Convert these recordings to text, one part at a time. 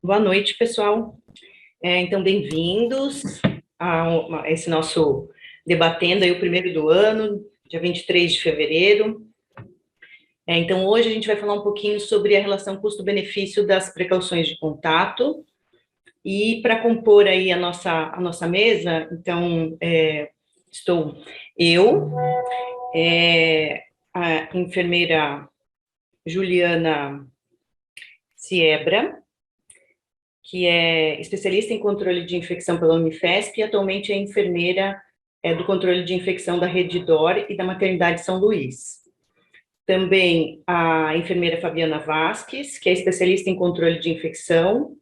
Boa noite, pessoal. Então, bem-vindos a esse nosso debatendo aí o primeiro do ano, dia 23 de fevereiro. Então, hoje a gente vai falar um pouquinho sobre a relação custo-benefício das precauções de contato. E para compor aí a nossa mesa, então, estou eu, a enfermeira Juliana Siebra, que é especialista em controle de infecção pela Unifesp e atualmente é enfermeira do controle de infecção da Rede DOR e da Maternidade São Luís. Também a enfermeira Fabiana Vasques, que é especialista em controle de infecção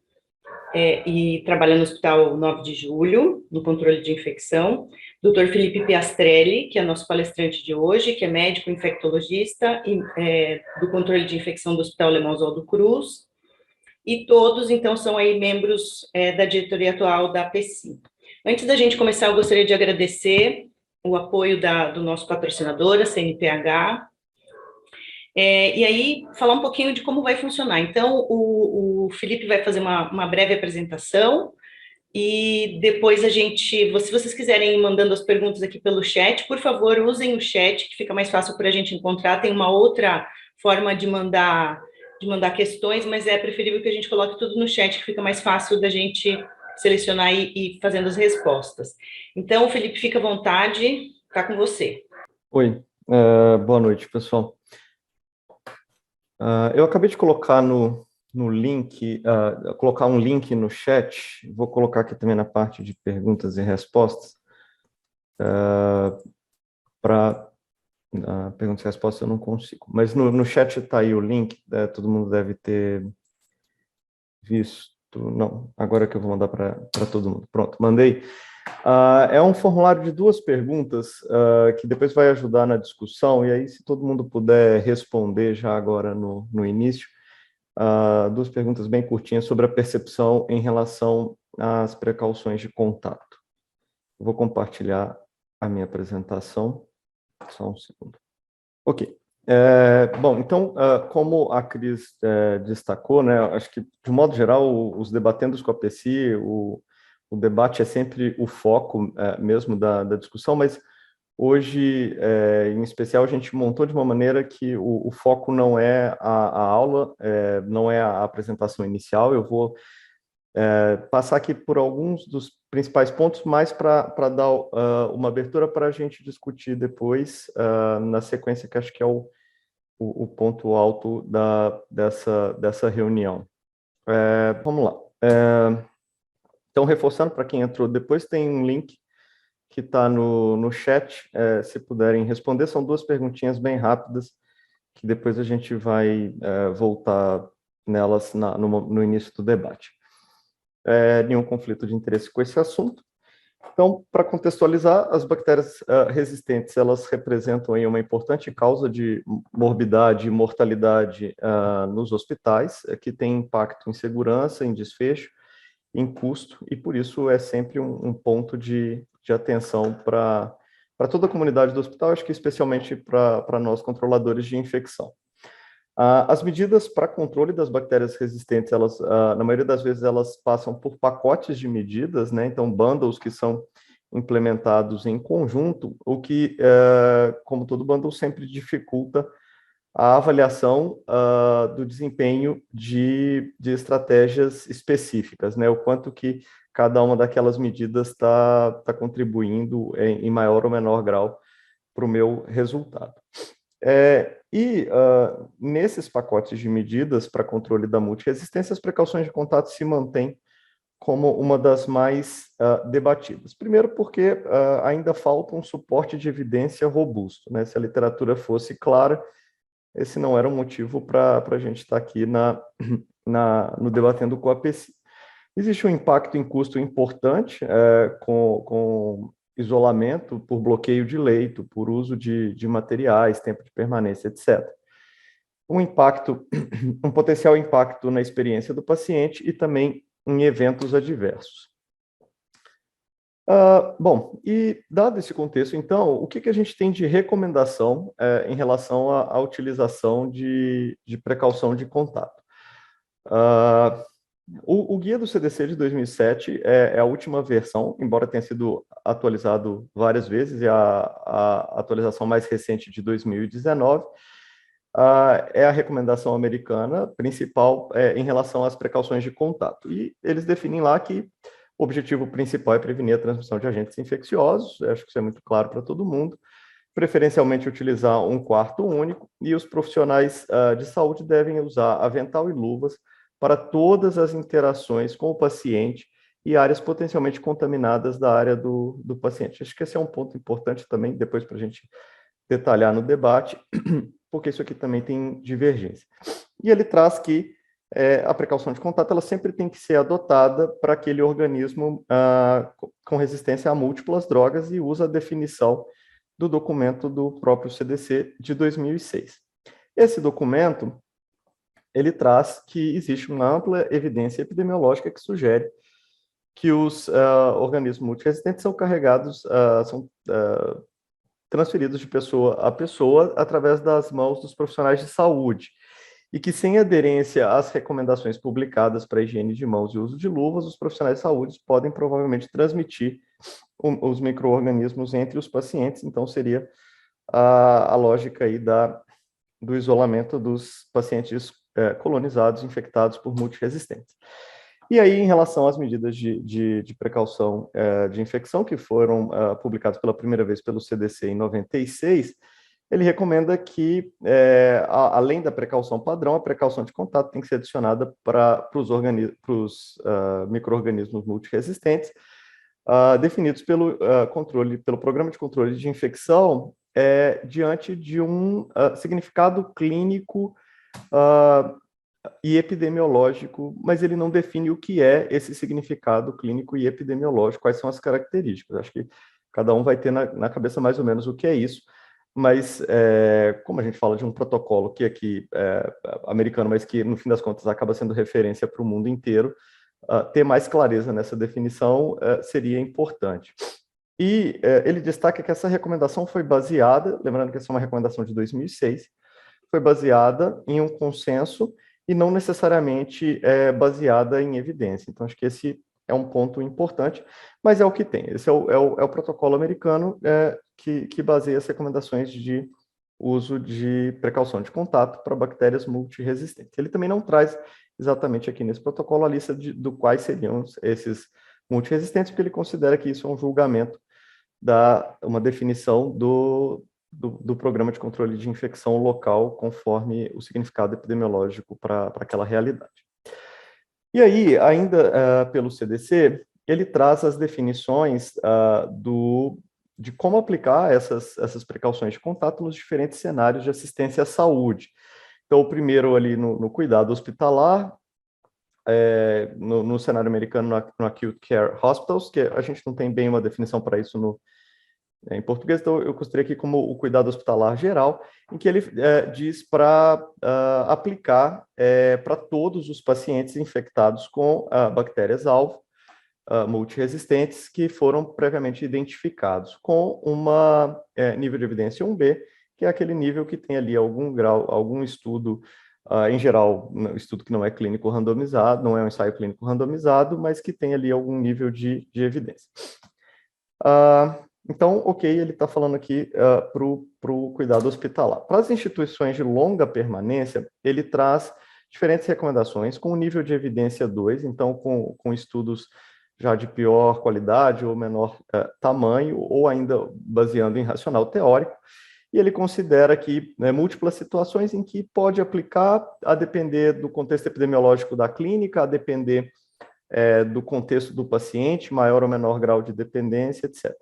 e trabalha no Hospital 9 de Julho, no controle de infecção. Dr. Felipe Piastrelli, que é nosso palestrante de hoje, que é médico infectologista e do controle de infecção do Hospital Alemão Oswaldo Cruz. E todos, então, são aí membros da diretoria atual da APECI. Antes da gente começar, eu gostaria de agradecer o apoio do nosso patrocinador, a CNPH, e aí falar um pouquinho de como vai funcionar. Então, o Felipe vai fazer uma breve apresentação, e depois se vocês quiserem ir mandando as perguntas aqui pelo chat, por favor, usem o chat, que fica mais fácil para a gente encontrar. Tem uma outra forma de mandar questões, mas é preferível que a gente coloque tudo no chat, que fica mais fácil da gente selecionar e fazendo as respostas. Então, Felipe, fica à vontade, está com você. Oi, boa noite, pessoal. Eu acabei de colocar no link, colocar um link no chat, vou colocar aqui também na parte de perguntas e respostas. Para perguntas e respostas eu não consigo, mas no chat está aí o link, todo mundo deve ter visto. Não, agora que eu vou mandar para todo mundo. Pronto, mandei. É um formulário de 2 perguntas que depois vai ajudar na discussão, e aí se todo mundo puder responder já agora no início, 2 perguntas bem curtinhas sobre a percepção em relação às precauções de contato. Eu vou compartilhar a minha apresentação, só um segundo. Ok. Bom, então, como a Cris destacou, né, acho que, de modo geral, os debatendos com a PSI, o debate é sempre o foco mesmo da discussão, mas hoje, em especial, a gente montou de uma maneira que o foco não é a aula, não é a apresentação inicial. Eu vou passar aqui por alguns dos principais pontos, mais para dar uma abertura para a gente discutir depois, na sequência, que acho que é o ponto alto dessa reunião. Vamos lá. Então, reforçando para quem entrou depois, tem um link que está no chat, se puderem responder. São 2 perguntinhas bem rápidas, que depois a gente vai voltar nelas no início do debate. Nenhum conflito de interesse com esse assunto. Então, para contextualizar, as bactérias resistentes, elas representam aí uma importante causa de morbidade e mortalidade nos hospitais, que tem impacto em segurança, em desfecho, em custo, e por isso é sempre um ponto de atenção para toda a comunidade do hospital, acho que especialmente para nós controladores de infecção. As medidas para controle das bactérias resistentes, elas, na maioria das vezes, elas passam por pacotes de medidas, né? Então, bundles que são implementados em conjunto, o que, como todo bundle, sempre dificulta a avaliação do desempenho de estratégias específicas, né? O quanto que cada uma daquelas medidas está contribuindo em maior ou menor grau para o meu resultado. Nesses pacotes de medidas para controle da multiresistência, as precauções de contato se mantêm como uma das mais debatidas. Primeiro porque ainda falta um suporte de evidência robusto, né? Se a literatura fosse clara, esse não era um motivo para a gente estar aqui no debatendo com a PSI. Existe um impacto em custo importante com isolamento por bloqueio de leito, por uso de materiais, tempo de permanência, etc. Um potencial impacto na experiência do paciente e também em eventos adversos. Bom, e dado esse contexto, então, o que a gente tem de recomendação em relação à utilização de precaução de contato? O guia do CDC de 2007 é a última versão, embora tenha sido atualizado várias vezes, e a atualização mais recente de 2019 é a recomendação americana principal em relação às precauções de contato. E eles definem lá que o objetivo principal é prevenir a transmissão de agentes infecciosos, acho que isso é muito claro para todo mundo, preferencialmente utilizar um quarto único, e os profissionais de saúde devem usar avental e luvas para todas as interações com o paciente e áreas potencialmente contaminadas da área do paciente. Acho que esse é um ponto importante também, depois para a gente detalhar no debate, porque isso aqui também tem divergência. E ele traz que a precaução de contato ela sempre tem que ser adotada para aquele organismo com resistência a múltiplas drogas e usa a definição do documento do próprio CDC de 2006. Esse documento, ele traz que existe uma ampla evidência epidemiológica que sugere que os organismos multiresistentes são carregados, transferidos de pessoa a pessoa através das mãos dos profissionais de saúde, e que sem aderência às recomendações publicadas para higiene de mãos e uso de luvas, os profissionais de saúde podem provavelmente transmitir os micro-organismos entre os pacientes. Então, seria a lógica aí do isolamento dos pacientes colonizados, infectados por multiresistentes. E aí, em relação às medidas de precaução de infecção, que foram publicadas pela primeira vez pelo CDC em 96, ele recomenda que, além da precaução padrão, a precaução de contato tem que ser adicionada para os micro-organismos multiresistentes, definidos pelo Programa de Controle de Infecção, diante de um significado clínico e epidemiológico, mas ele não define o que é esse significado clínico e epidemiológico, quais são as características. Acho que cada um vai ter na cabeça mais ou menos o que é isso, mas como a gente fala de um protocolo que aqui é americano, mas que no fim das contas acaba sendo referência para o mundo inteiro, ter mais clareza nessa definição seria importante. E ele destaca que essa recomendação foi baseada, lembrando que essa é uma recomendação de 2006, foi baseada em um consenso e não necessariamente baseada em evidência. Então, acho que esse é um ponto importante, mas é o que tem. Esse é o protocolo americano que baseia as recomendações de uso de precaução de contato para bactérias multiresistentes. Ele também não traz exatamente aqui nesse protocolo a lista do quais seriam esses multiresistentes, porque ele considera que isso é um julgamento uma definição do Programa de Controle de Infecção local, conforme o significado epidemiológico para aquela realidade. E aí, ainda pelo CDC, ele traz as definições de como aplicar essas precauções de contato nos diferentes cenários de assistência à saúde. Então, o primeiro ali no cuidado hospitalar, no cenário americano, no Acute Care Hospitals, que a gente não tem bem uma definição para isso em português, então eu considerei aqui como o cuidado hospitalar geral, em que ele diz para aplicar para todos os pacientes infectados com bactérias-alvo multiresistentes que foram previamente identificados, com nível de evidência 1B, que é aquele nível que tem ali algum grau, algum estudo, em geral, um estudo que não é clínico randomizado, não é um ensaio clínico randomizado, mas que tem ali algum nível de evidência. Então, ok, ele está falando aqui para o cuidado hospitalar. Para as instituições de longa permanência, ele traz diferentes recomendações com o nível de evidência 2, então com estudos já de pior qualidade ou menor tamanho, ou ainda baseando em racional teórico, e ele considera que múltiplas situações em que pode aplicar a depender do contexto epidemiológico da clínica, a depender do contexto do paciente, maior ou menor grau de dependência, etc.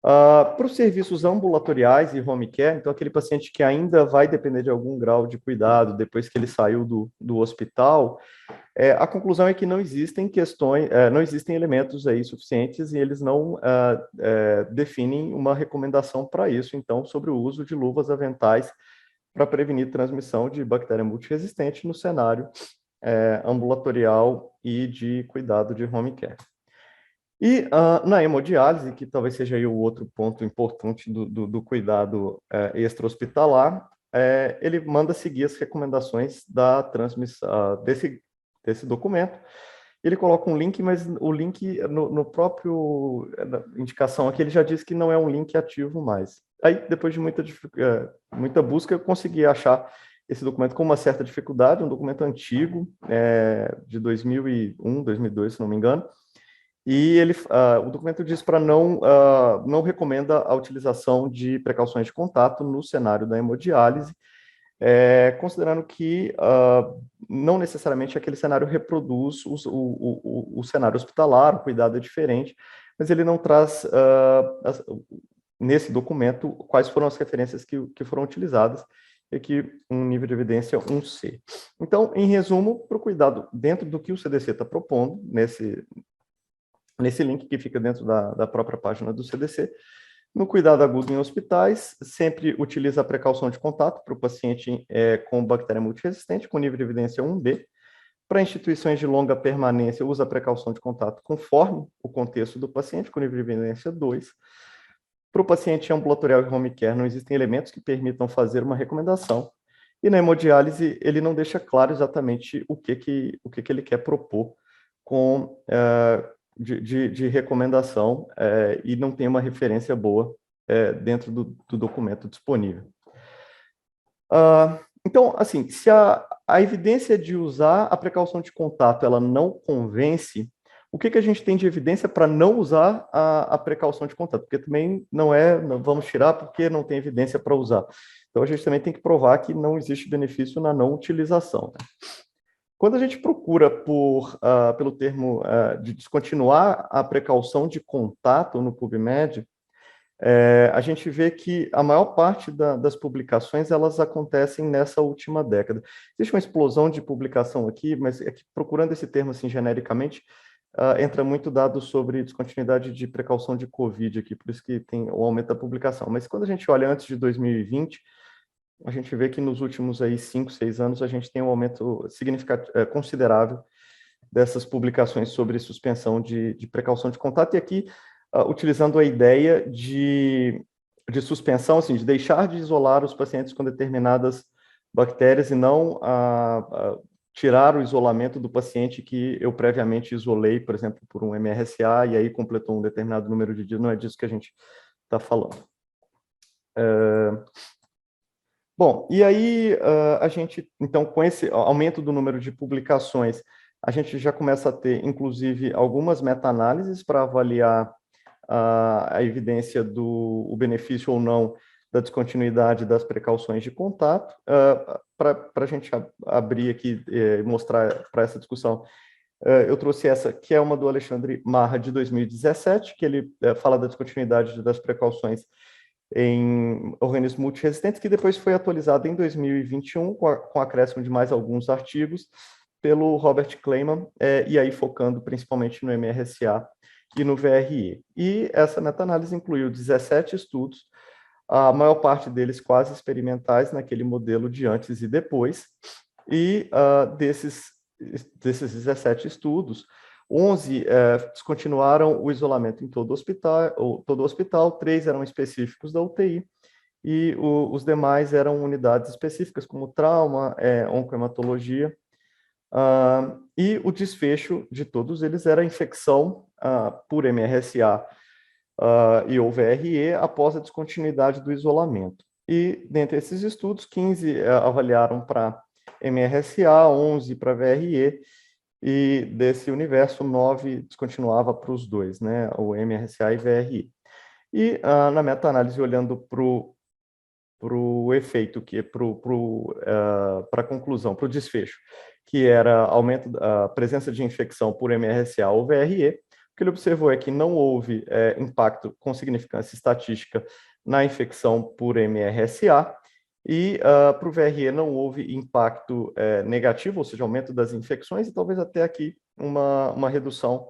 Para os serviços ambulatoriais e home care, então aquele paciente que ainda vai depender de algum grau de cuidado depois que ele saiu do hospital, a conclusão é que não existem não existem elementos aí suficientes e eles não definem uma recomendação para isso, então, sobre o uso de luvas aventais para prevenir transmissão de bactéria multiresistente no cenário ambulatorial e de cuidado de home care. E na hemodiálise, que talvez seja aí o outro ponto importante do cuidado extra-hospitalar, ele manda seguir as recomendações da transmissão, desse desse documento. Ele coloca um link, mas o link, no próprio na indicação aqui, ele já diz que não é um link ativo mais. Aí, depois de muita busca, eu consegui achar esse documento com uma certa dificuldade, um documento antigo, de 2001, 2002, se não me engano, e o documento diz para não recomenda a utilização de precauções de contato no cenário da hemodiálise, considerando que não necessariamente aquele cenário reproduz o cenário hospitalar, o cuidado é diferente, mas ele não traz, nesse documento, quais foram as referências que foram utilizadas, e aqui um nível de evidência 1C. Então, em resumo, para o cuidado dentro do que o CDC está propondo, nesse link que fica dentro da própria página do CDC, no cuidado agudo em hospitais, sempre utiliza a precaução de contato para o paciente com bactéria multiresistente, com nível de evidência 1B. Para instituições de longa permanência, usa a precaução de contato conforme o contexto do paciente, com nível de evidência 2. Para o paciente ambulatorial e home care, não existem elementos que permitam fazer uma recomendação. E na hemodiálise, ele não deixa claro exatamente o que ele quer propor de recomendação, e não tem uma referência boa dentro do documento disponível. Então, assim, se a evidência de usar a precaução de contato ela não convence, o que a gente tem de evidência para não usar a precaução de contato? Porque também não vamos tirar porque não tem evidência para usar. Então, a gente também tem que provar que não existe benefício na não utilização, né? Quando a gente procura pelo termo de descontinuar a precaução de contato no PubMed, a gente vê que a maior parte das publicações elas acontecem nessa última década. Existe uma explosão de publicação aqui, mas procurando esse termo assim genericamente, entra muito dado sobre descontinuidade de precaução de Covid aqui, por isso que tem o aumento da publicação. Mas quando a gente olha antes de 2020, a gente vê que nos últimos 5, 6 anos a gente tem um aumento significativo, considerável dessas publicações sobre suspensão de precaução de contato, e aqui utilizando a ideia de suspensão, assim, de deixar de isolar os pacientes com determinadas bactérias e não tirar o isolamento do paciente que eu previamente isolei, por exemplo, por um MRSA, e aí completou um determinado número de dias. Não é disso que a gente está falando. Bom, e aí a gente, então, com esse aumento do número de publicações, a gente já começa a ter, inclusive, algumas meta-análises para avaliar a evidência o benefício ou não da descontinuidade das precauções de contato. Para a gente abrir aqui e mostrar para essa discussão, eu trouxe essa, que é uma do Alexandre Marra, de 2017, que ele fala da descontinuidade das precauções em organismos multiresistentes, que depois foi atualizado em 2021, com acréscimo de mais alguns artigos, pelo Robert Kleiman, e aí focando principalmente no MRSA e no VRE. E essa meta-análise incluiu 17 estudos, a maior parte deles quase experimentais, naquele modelo de antes e depois, e desses 17 estudos, 11 descontinuaram o isolamento em todo o hospital, 3 eram específicos da UTI, e os demais eram unidades específicas, como trauma, oncohematologia, e o desfecho de todos eles era infecção por MRSA e ou VRE após a descontinuidade do isolamento. E, dentre esses estudos, 15 avaliaram para MRSA, 11 para VRE, e desse universo, 9 descontinuava para os dois, né, o MRSA e VRI. E na meta-análise, olhando para o efeito, para a conclusão, para o desfecho, que era aumento da presença de infecção por MRSA ou VRE, o que ele observou é que não houve impacto com significância estatística na infecção por MRSA, e para o VRE não houve impacto negativo, ou seja, aumento das infecções, e talvez até aqui uma redução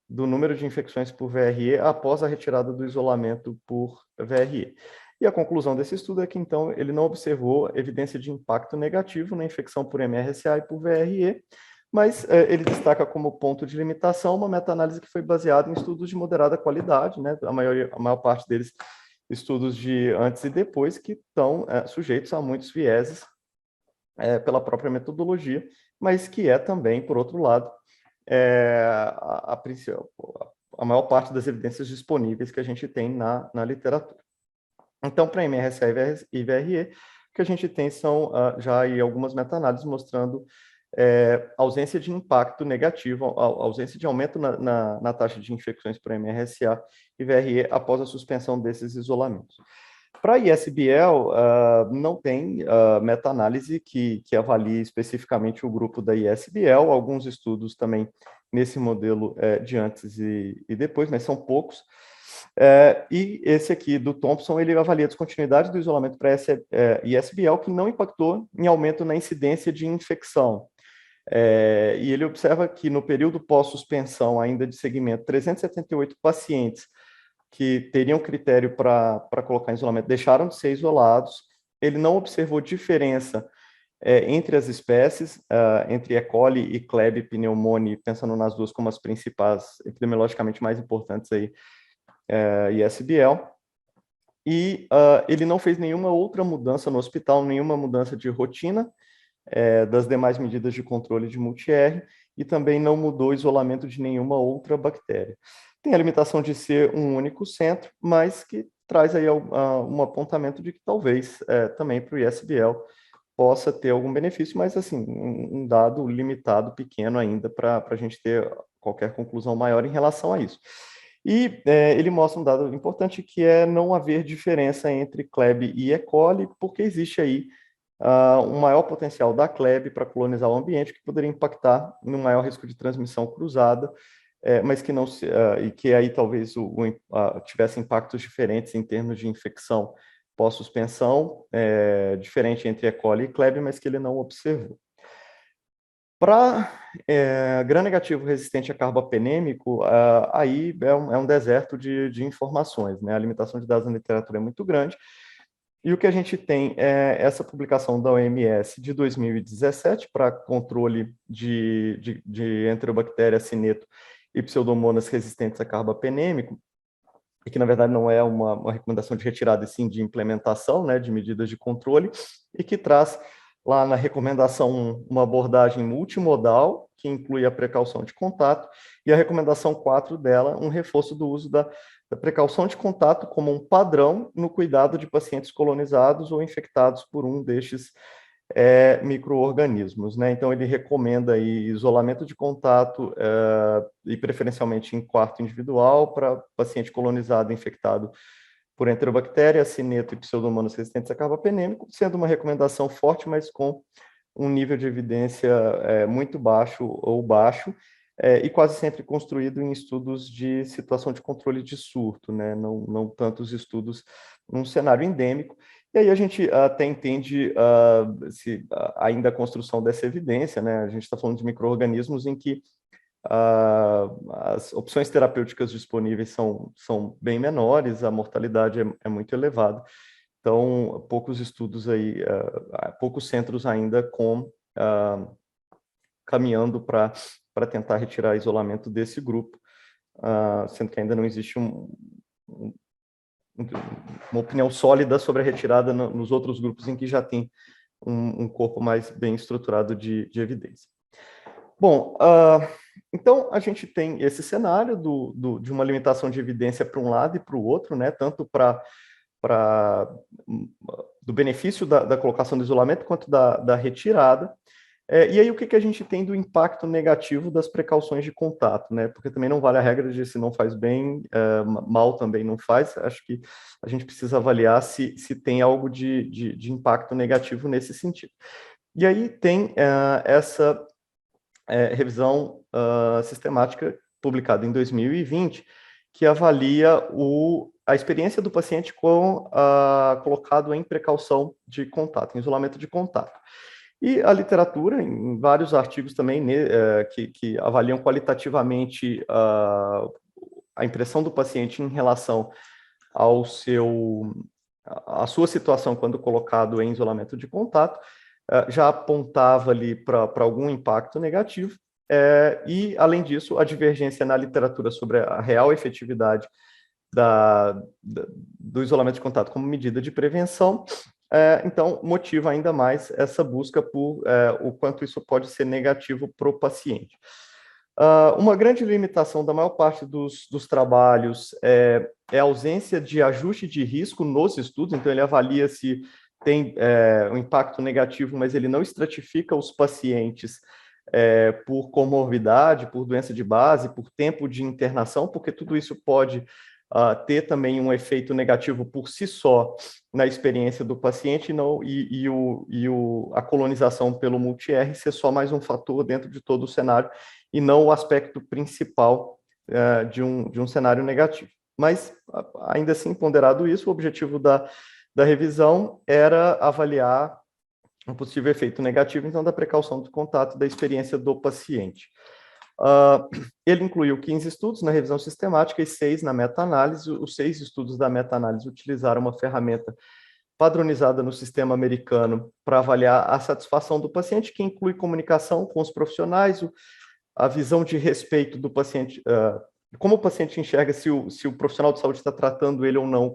do número de infecções por VRE após a retirada do isolamento por VRE. E a conclusão desse estudo é que, então, ele não observou evidência de impacto negativo na infecção por MRSA e por VRE, mas ele destaca como ponto de limitação uma meta-análise que foi baseada em estudos de moderada qualidade, né? A maior parte deles estudos de antes e depois, que estão sujeitos a muitos vieses pela própria metodologia, mas que é também, por outro lado, a maior parte das evidências disponíveis que a gente tem na literatura. Então, para MRSA e VRE, o que a gente tem são já aí algumas meta-análises mostrando ausência de impacto negativo, ausência de aumento na taxa de infecções por MRSA e VRE após a suspensão desses isolamentos. Para ISBL, não tem meta-análise que avalie especificamente o grupo da ISBL, alguns estudos também nesse modelo de antes e depois, mas são poucos. E esse aqui do Thompson, ele avalia a descontinuidade do isolamento para ISBL, que não impactou em aumento na incidência de infecção. E ele observa que no período pós-suspensão ainda de segmento, 378 pacientes que teriam critério para colocar em isolamento deixaram de ser isolados. Ele não observou diferença entre as espécies, entre E. coli e Kleb pneumoniae, pensando nas duas como as principais, epidemiologicamente mais importantes aí, ISBL. E ele não fez nenhuma outra mudança no hospital, nenhuma mudança de rotina das demais medidas de controle de multi-R, e também não mudou o isolamento de nenhuma outra bactéria. Tem a limitação de ser um único centro, mas que traz aí um apontamento de que talvez também para o ISBL possa ter algum benefício, mas assim, um dado limitado, pequeno ainda, para a gente ter qualquer conclusão maior em relação a isso. E ele mostra um dado importante, que é não haver diferença entre Kleb e E. coli, porque existe aí um maior potencial da Kleb para colonizar o ambiente, que poderia impactar no maior risco de transmissão cruzada, mas que não e que aí talvez tivesse impactos diferentes em termos de infecção pós-suspensão, diferente entre E. coli e Kleb, mas que ele não observou. Para gram-negativo resistente a carbapenêmico, aí é um deserto de informações, né? A limitação de dados na literatura é muito grande. E o que a gente tem é essa publicação da OMS de 2017 para controle de Enterobactéria cineto e Pseudomonas resistentes a carbapenêmico, e que, na verdade, não é uma recomendação de retirada, e sim de implementação, né, de medidas de controle, e que traz lá na recomendação 1 uma abordagem multimodal, que inclui a precaução de contato, e a recomendação 4 dela, um reforço do uso da precaução de contato como um padrão no cuidado de pacientes colonizados ou infectados por um destes micro-organismos, né? Então, ele recomenda aí isolamento de contato e preferencialmente em quarto individual para paciente colonizado infectado por enterobactéria, cineto e pseudomonas resistentes a carbapenêmico, sendo uma recomendação forte, mas com um nível de evidência muito baixo ou baixo, e quase sempre construído em estudos de situação de controle de surto, né? Não tantos estudos num cenário endêmico. E aí a gente até entende ainda a construção dessa evidência, né? A gente está falando de micro-organismos em que as opções terapêuticas disponíveis são bem menores, a mortalidade é muito elevada. Então, poucos estudos aí, poucos centros ainda caminhando para tentar retirar isolamento desse grupo, sendo que ainda não existe uma opinião sólida sobre a retirada nos outros grupos em que já tem um corpo mais bem estruturado de evidência. Bom, então a gente tem esse cenário de uma limitação de evidência para um lado e para o outro, né? Tanto do benefício da colocação do isolamento quanto da retirada. E aí, o que a gente tem do impacto negativo das precauções de contato, né? Porque também não vale a regra de se não faz bem, mal também não faz. Acho que a gente precisa avaliar se tem algo de impacto negativo nesse sentido. E aí tem essa revisão sistemática publicada em 2020, que avalia a experiência do paciente colocado em precaução de contato, em isolamento de contato. E a literatura, em vários artigos também, que avaliam qualitativamente a impressão do paciente em relação à sua situação quando colocado em isolamento de contato, já apontava ali para algum impacto negativo. E, além disso, a divergência na literatura sobre a real efetividade do isolamento de contato como medida de prevenção então motiva ainda mais essa busca por o quanto isso pode ser negativo para o paciente. Uma grande limitação da maior parte dos trabalhos é a ausência de ajuste de risco nos estudos, então ele avalia se tem um impacto negativo, mas ele não estratifica os pacientes por comorbidade, por doença de base, por tempo de internação, porque tudo isso pode ter também um efeito negativo por si só na experiência do paciente a colonização pelo multi-R ser só mais um fator dentro de todo o cenário e não o aspecto principal de um cenário negativo. Mas, ainda assim, ponderado isso, o objetivo da revisão era avaliar um possível efeito negativo, então, da precaução do contato da experiência do paciente. Ele incluiu 15 estudos na revisão sistemática e 6 na meta-análise. Os 6 estudos da meta-análise utilizaram uma ferramenta padronizada no sistema americano para avaliar a satisfação do paciente, que inclui comunicação com os profissionais, a visão de respeito do paciente, como o paciente enxerga se o profissional de saúde está tratando ele ou não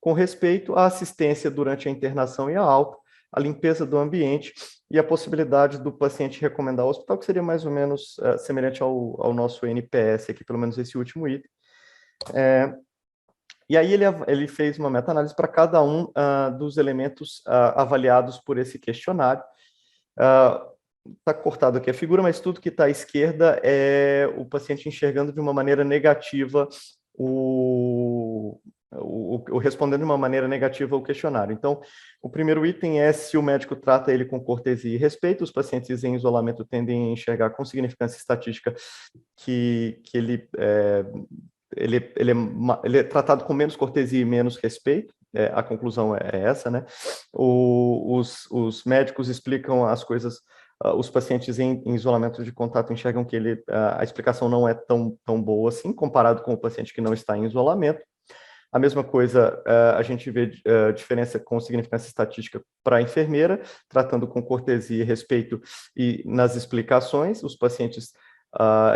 com respeito, a assistência durante a internação e a alta, a limpeza do ambiente e a possibilidade do paciente recomendar ao hospital, que seria mais ou menos semelhante ao nosso NPS aqui, pelo menos esse último item. E aí ele fez uma meta-análise para cada um dos elementos avaliados por esse questionário. Está cortado aqui a figura, mas tudo que está à esquerda é o paciente enxergando de uma maneira negativa respondendo de uma maneira negativa ao questionário. Então, o primeiro item é se o médico trata ele com cortesia e respeito. Os pacientes em isolamento tendem a enxergar com significância estatística que ele é tratado com menos cortesia e menos respeito. A conclusão é essa, né? Os médicos explicam as coisas, os pacientes em isolamento de contato enxergam que a explicação não é tão boa assim, comparado com o paciente que não está em isolamento. A mesma coisa, a gente vê diferença com significância estatística para a enfermeira, tratando com cortesia e respeito e nas explicações, os pacientes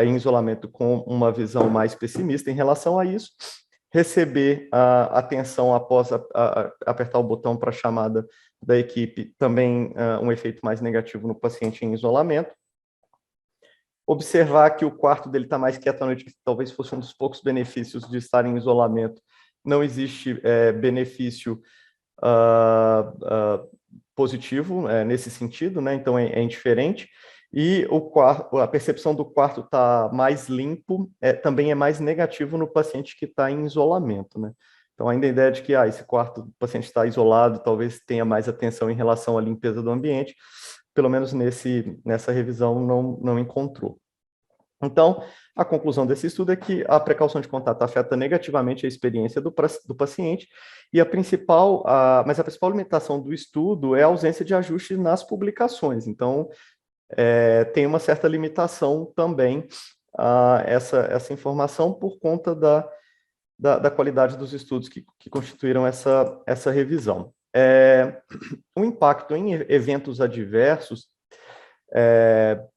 em isolamento com uma visão mais pessimista em relação a isso, receber atenção após apertar o botão para a chamada da equipe, também um efeito mais negativo no paciente em isolamento. Observar que o quarto dele está mais quieto à noite, que talvez fosse um dos poucos benefícios de estar em isolamento. Não existe benefício positivo nesse sentido, né? Então é indiferente. E a percepção do quarto está mais limpo também é mais negativo no paciente que está em isolamento, né? Então, ainda a ideia de que esse quarto, o paciente está isolado, talvez tenha mais atenção em relação à limpeza do ambiente, pelo menos nessa revisão não encontrou. Então, a conclusão desse estudo é que a precaução de contato afeta negativamente a experiência do paciente, e mas a principal limitação do estudo é a ausência de ajuste nas publicações. Então, tem uma certa limitação também essa informação por conta da qualidade dos estudos que constituíram essa revisão. O impacto em eventos adversos,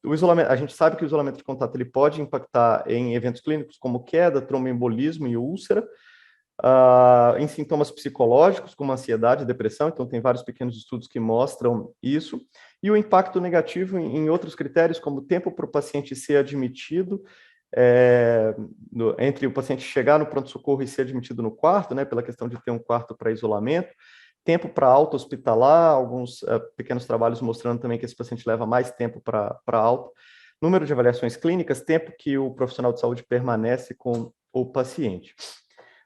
o isolamento, a gente sabe que o isolamento de contato ele pode impactar em eventos clínicos como queda, tromboembolismo e úlcera, em sintomas psicológicos como ansiedade, depressão, então tem vários pequenos estudos que mostram isso, e o impacto negativo em outros critérios, como o tempo para o paciente ser admitido, entre o paciente chegar no pronto-socorro e ser admitido no quarto, né, pela questão de ter um quarto para isolamento, tempo para alta hospitalar, alguns pequenos trabalhos mostrando também que esse paciente leva mais tempo para alta, número de avaliações clínicas, tempo que o profissional de saúde permanece com o paciente.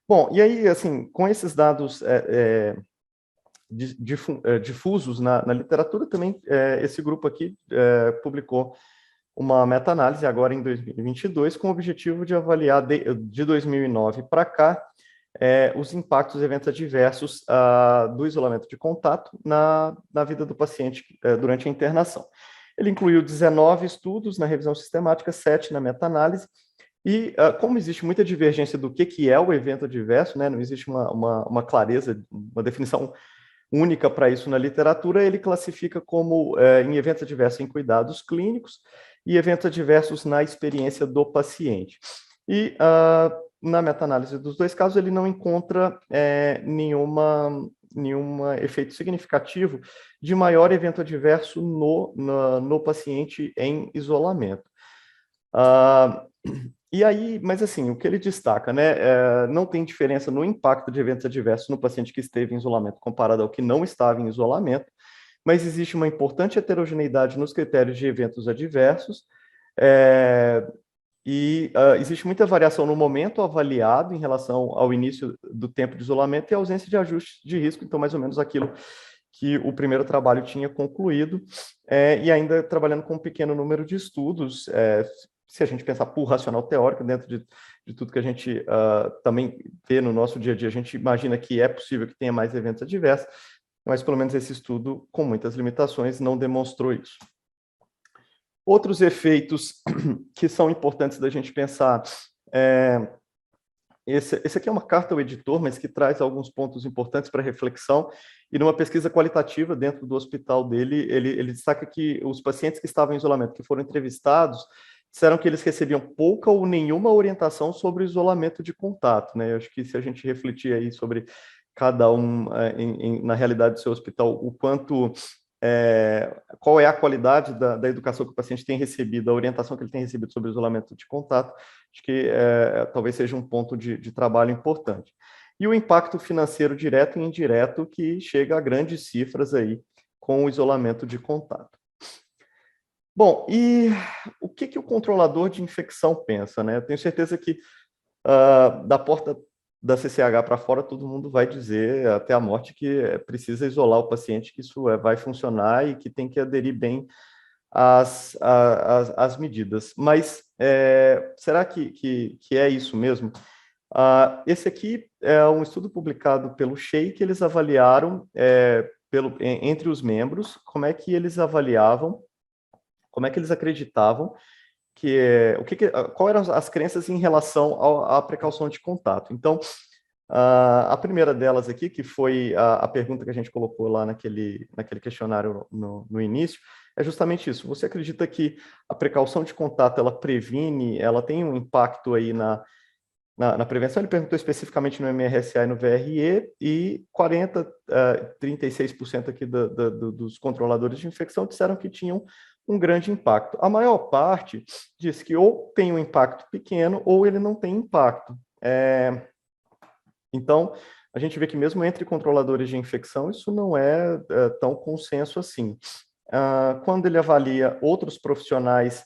Bom, e aí, assim, com esses dados difusos na literatura, também esse grupo aqui publicou uma meta-análise agora em 2022, com o objetivo de avaliar de 2009 para cá os impactos e eventos adversos do isolamento de contato na vida do paciente durante a internação. Ele incluiu 19 estudos na revisão sistemática, 7 na meta-análise, e como existe muita divergência do que é o evento adverso, né, não existe uma clareza, uma definição única para isso na literatura, ele classifica como em eventos adversos em cuidados clínicos e eventos adversos na experiência do paciente. E na meta-análise dos dois casos, ele não encontra nenhuma nenhum efeito significativo de maior evento adverso no paciente em isolamento. E aí, mas assim, o que ele destaca, né, não tem diferença no impacto de eventos adversos no paciente que esteve em isolamento comparado ao que não estava em isolamento, mas existe uma importante heterogeneidade nos critérios de eventos adversos, existe muita variação no momento avaliado em relação ao início do tempo de isolamento e ausência de ajustes de risco, então mais ou menos aquilo que o primeiro trabalho tinha concluído, e ainda trabalhando com um pequeno número de estudos, se a gente pensar por racional teórico, dentro de tudo que a gente também vê no nosso dia a dia, a gente imagina que é possível que tenha mais eventos adversos, mas pelo menos esse estudo, com muitas limitações, não demonstrou isso. Outros efeitos que são importantes da gente pensar, esse aqui é uma carta ao editor, mas que traz alguns pontos importantes para reflexão, e numa pesquisa qualitativa dentro do hospital dele, ele destaca que os pacientes que estavam em isolamento, que foram entrevistados, disseram que eles recebiam pouca ou nenhuma orientação sobre o isolamento de contato, né? Eu acho que se a gente refletir aí sobre cada um na realidade do seu hospital, o quanto qual é a qualidade da educação que o paciente tem recebido, a orientação que ele tem recebido sobre o isolamento de contato, acho que talvez seja um ponto de trabalho importante. E o impacto financeiro direto e indireto que chega a grandes cifras aí com o isolamento de contato. Bom, e o que o controlador de infecção pensa, né? Eu tenho certeza que da porta da CCH para fora, todo mundo vai dizer até a morte que precisa isolar o paciente, que isso vai funcionar e que tem que aderir bem às medidas. Mas será que é isso mesmo? Esse aqui é um estudo publicado pelo SHEI, que eles avaliaram entre os membros, como é que eles avaliavam, como é que eles acreditavam qual eram as crenças em relação à precaução de contato. Então, a primeira delas aqui, que foi a pergunta que a gente colocou lá naquele questionário no início, é justamente isso. Você acredita que a precaução de contato, ela previne, ela tem um impacto aí na prevenção? Ele perguntou especificamente no MRSA e no VRE, e 36% aqui dos controladores de infecção disseram que tinham um grande impacto. A maior parte diz que ou tem um impacto pequeno ou ele não tem impacto. Então, a gente vê que mesmo entre controladores de infecção, isso não é tão consenso assim. Quando ele avalia outros profissionais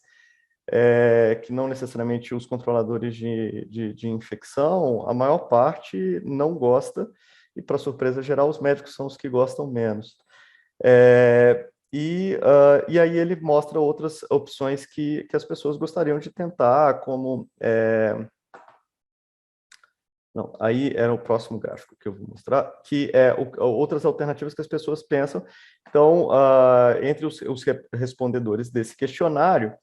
que não necessariamente os controladores de infecção, a maior parte não gosta, e para surpresa geral, os médicos são os que gostam menos. E aí ele mostra outras opções que as pessoas gostariam de tentar, como... Não, aí era o próximo gráfico que eu vou mostrar, que outras alternativas que as pessoas pensam. Então, entre os respondedores desse questionário,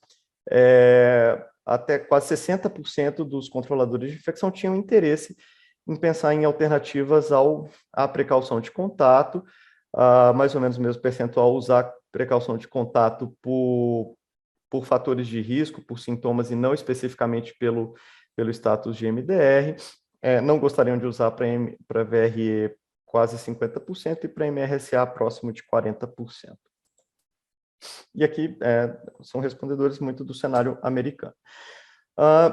até quase 60% dos controladores de infecção tinham interesse em pensar em alternativas à precaução de contato, mais ou menos o mesmo percentual usar precaução de contato por fatores de risco, por sintomas e não especificamente pelo status de MDR. Não gostariam de usar para VRE quase 50% e para MRSA próximo de 40%. E aqui são respondedores muito do cenário americano.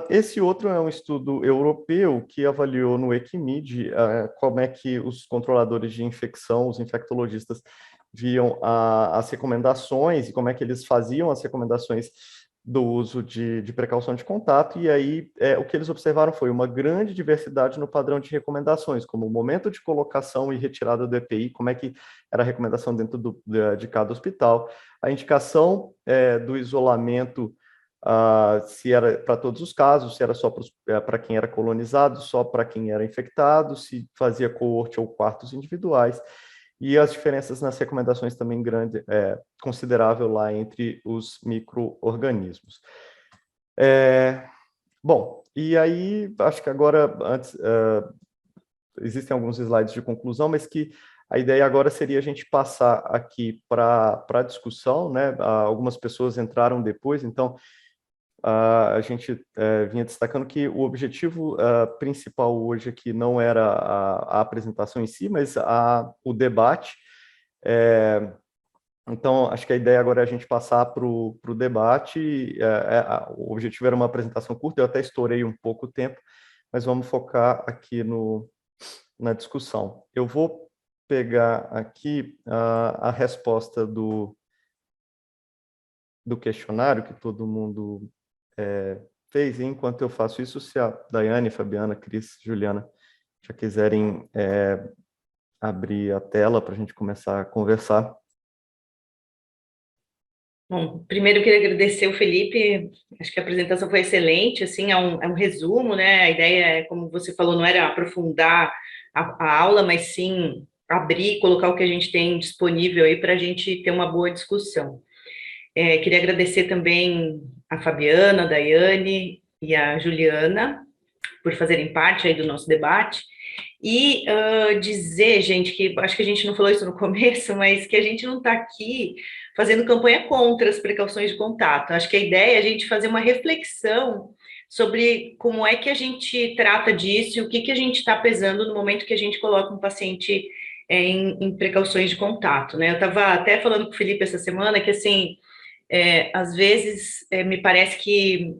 Esse outro é um estudo europeu que avaliou no ECMID como é que os controladores de infecção, os infectologistas, viam as recomendações e como é que eles faziam as recomendações do uso de precaução de contato, e aí o que eles observaram foi uma grande diversidade no padrão de recomendações, como o momento de colocação e retirada do EPI, como é que era a recomendação dentro de cada hospital, a indicação do isolamento, se era para todos os casos, se era só para quem era colonizado, só para quem era infectado, se fazia coorte ou quartos individuais, e as diferenças nas recomendações também considerável lá entre os micro-organismos. Bom, e aí, acho que agora, existem alguns slides de conclusão, mas que a ideia agora seria a gente passar aqui para a discussão, né? Algumas pessoas entraram depois, então a gente vinha destacando que o objetivo principal hoje aqui não era a apresentação em si, mas o debate. Então, acho que a ideia agora é a gente passar para o debate. O objetivo era uma apresentação curta, eu até estourei um pouco o tempo, mas vamos focar aqui na discussão. Eu vou pegar aqui a resposta do questionário que todo mundo fez, e enquanto eu faço isso, se a Daiane, Fabiana, Cris, Juliana já quiserem abrir a tela para a gente começar a conversar. Bom, primeiro eu queria agradecer o Felipe, acho que a apresentação foi excelente, assim, é um resumo, né, a ideia é, como você falou, não era aprofundar a aula, mas sim abrir, colocar o que a gente tem disponível aí para a gente ter uma boa discussão. Queria agradecer também a Fabiana, a Daiane e a Juliana por fazerem parte aí do nosso debate, e dizer, gente, que acho que a gente não falou isso no começo, mas que a gente não está aqui fazendo campanha contra as precauções de contato. Acho que a ideia é a gente fazer uma reflexão sobre como é que a gente trata disso e o que a gente está pesando no momento que a gente coloca um paciente em precauções de contato, né? Eu estava até falando com o Felipe essa semana que, assim, às vezes, me parece que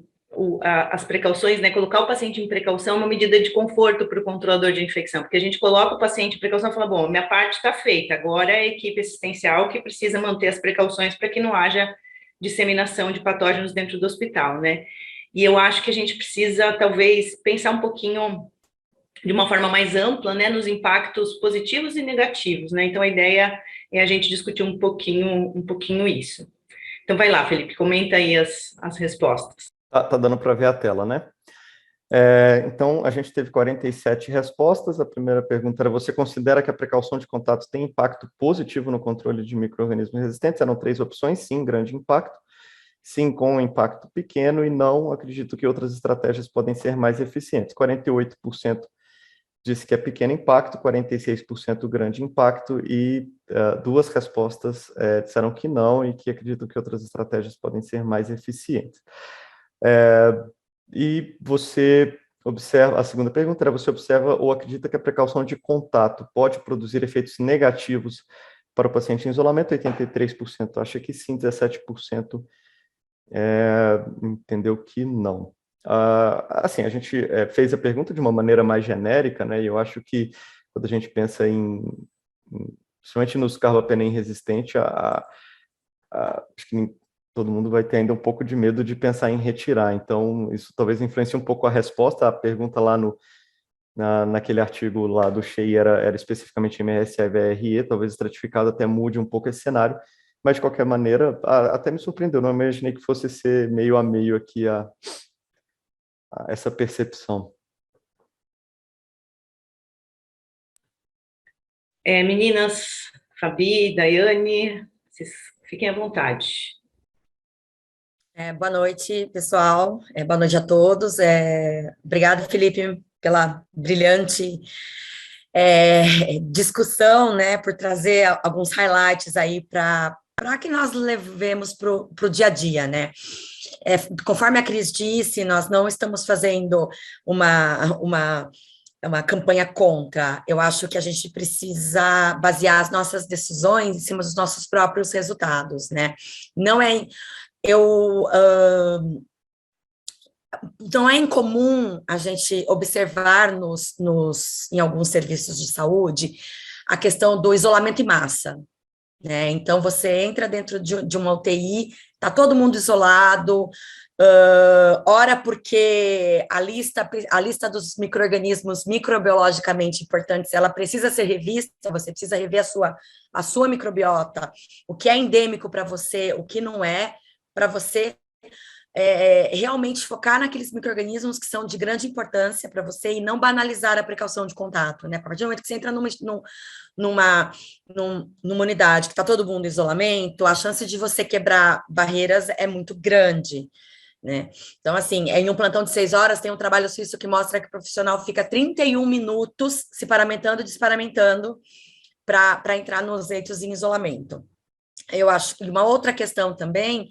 as precauções, né, colocar o paciente em precaução é uma medida de conforto para o controlador de infecção, porque a gente coloca o paciente em precaução e fala, bom, minha parte está feita, agora é a equipe assistencial que precisa manter as precauções para que não haja disseminação de patógenos dentro do hospital, né? E eu acho que a gente precisa, talvez, pensar um pouquinho de uma forma mais ampla, né, nos impactos positivos e negativos, né? Então, a ideia é a gente discutir um pouquinho isso. Então, vai lá, Felipe, comenta aí as respostas. Tá dando para ver a tela, né? Então, a gente teve 47 respostas. A primeira pergunta era: você considera que a precaução de contato tem impacto positivo no controle de micro-organismos resistentes? Eram 3 opções: sim, grande impacto, sim, com um impacto pequeno, e não, acredito que outras estratégias podem ser mais eficientes. 48% disse que é pequeno impacto, 46% grande impacto, e 2 respostas disseram que não e que acreditam que outras estratégias podem ser mais eficientes. E você observa, a segunda pergunta era: você observa ou acredita que a precaução de contato pode produzir efeitos negativos para o paciente em isolamento? 83% acha que sim, 17% entendeu que não. Assim, a gente fez a pergunta de uma maneira mais genérica, né? E eu acho que quando a gente pensa principalmente nos carbapenem resistente, acho que todo mundo vai ter ainda um pouco de medo de pensar em retirar. Então, isso talvez influencie um pouco a resposta. A pergunta lá naquele artigo lá do Shea era especificamente MRSA e VRE, talvez estratificado até mude um pouco esse cenário, mas de qualquer maneira, até me surpreendeu, não imaginei que fosse ser meio a meio aqui essa percepção. Meninas, Fabi, Daiane, vocês fiquem à vontade. Boa noite, pessoal. Boa noite a todos. Obrigada, Felipe, pela brilhante discussão, né, por trazer alguns highlights aí para que nós levemos para o dia a dia, né? Conforme a Cris disse, nós não estamos fazendo uma campanha contra. Eu acho que a gente precisa basear as nossas decisões em cima dos nossos próprios resultados, né? Não é incomum a gente observar em alguns serviços de saúde a questão do isolamento em massa, né? Então, você entra dentro de uma UTI, está todo mundo isolado, ora porque a lista dos micro-organismos microbiologicamente importantes, ela precisa ser revista, você precisa rever a sua microbiota, o que é endêmico para você, o que não é, para você realmente focar naqueles micro-organismos que são de grande importância para você e não banalizar a precaução de contato, né? A partir do momento que você entra numa unidade que está todo mundo em isolamento, a chance de você quebrar barreiras é muito grande, né? Então, assim, em um plantão de 6 horas, tem um trabalho suíço que mostra que o profissional fica 31 minutos se paramentando e desparamentando para entrar nos leitos em isolamento. Eu acho que uma outra questão também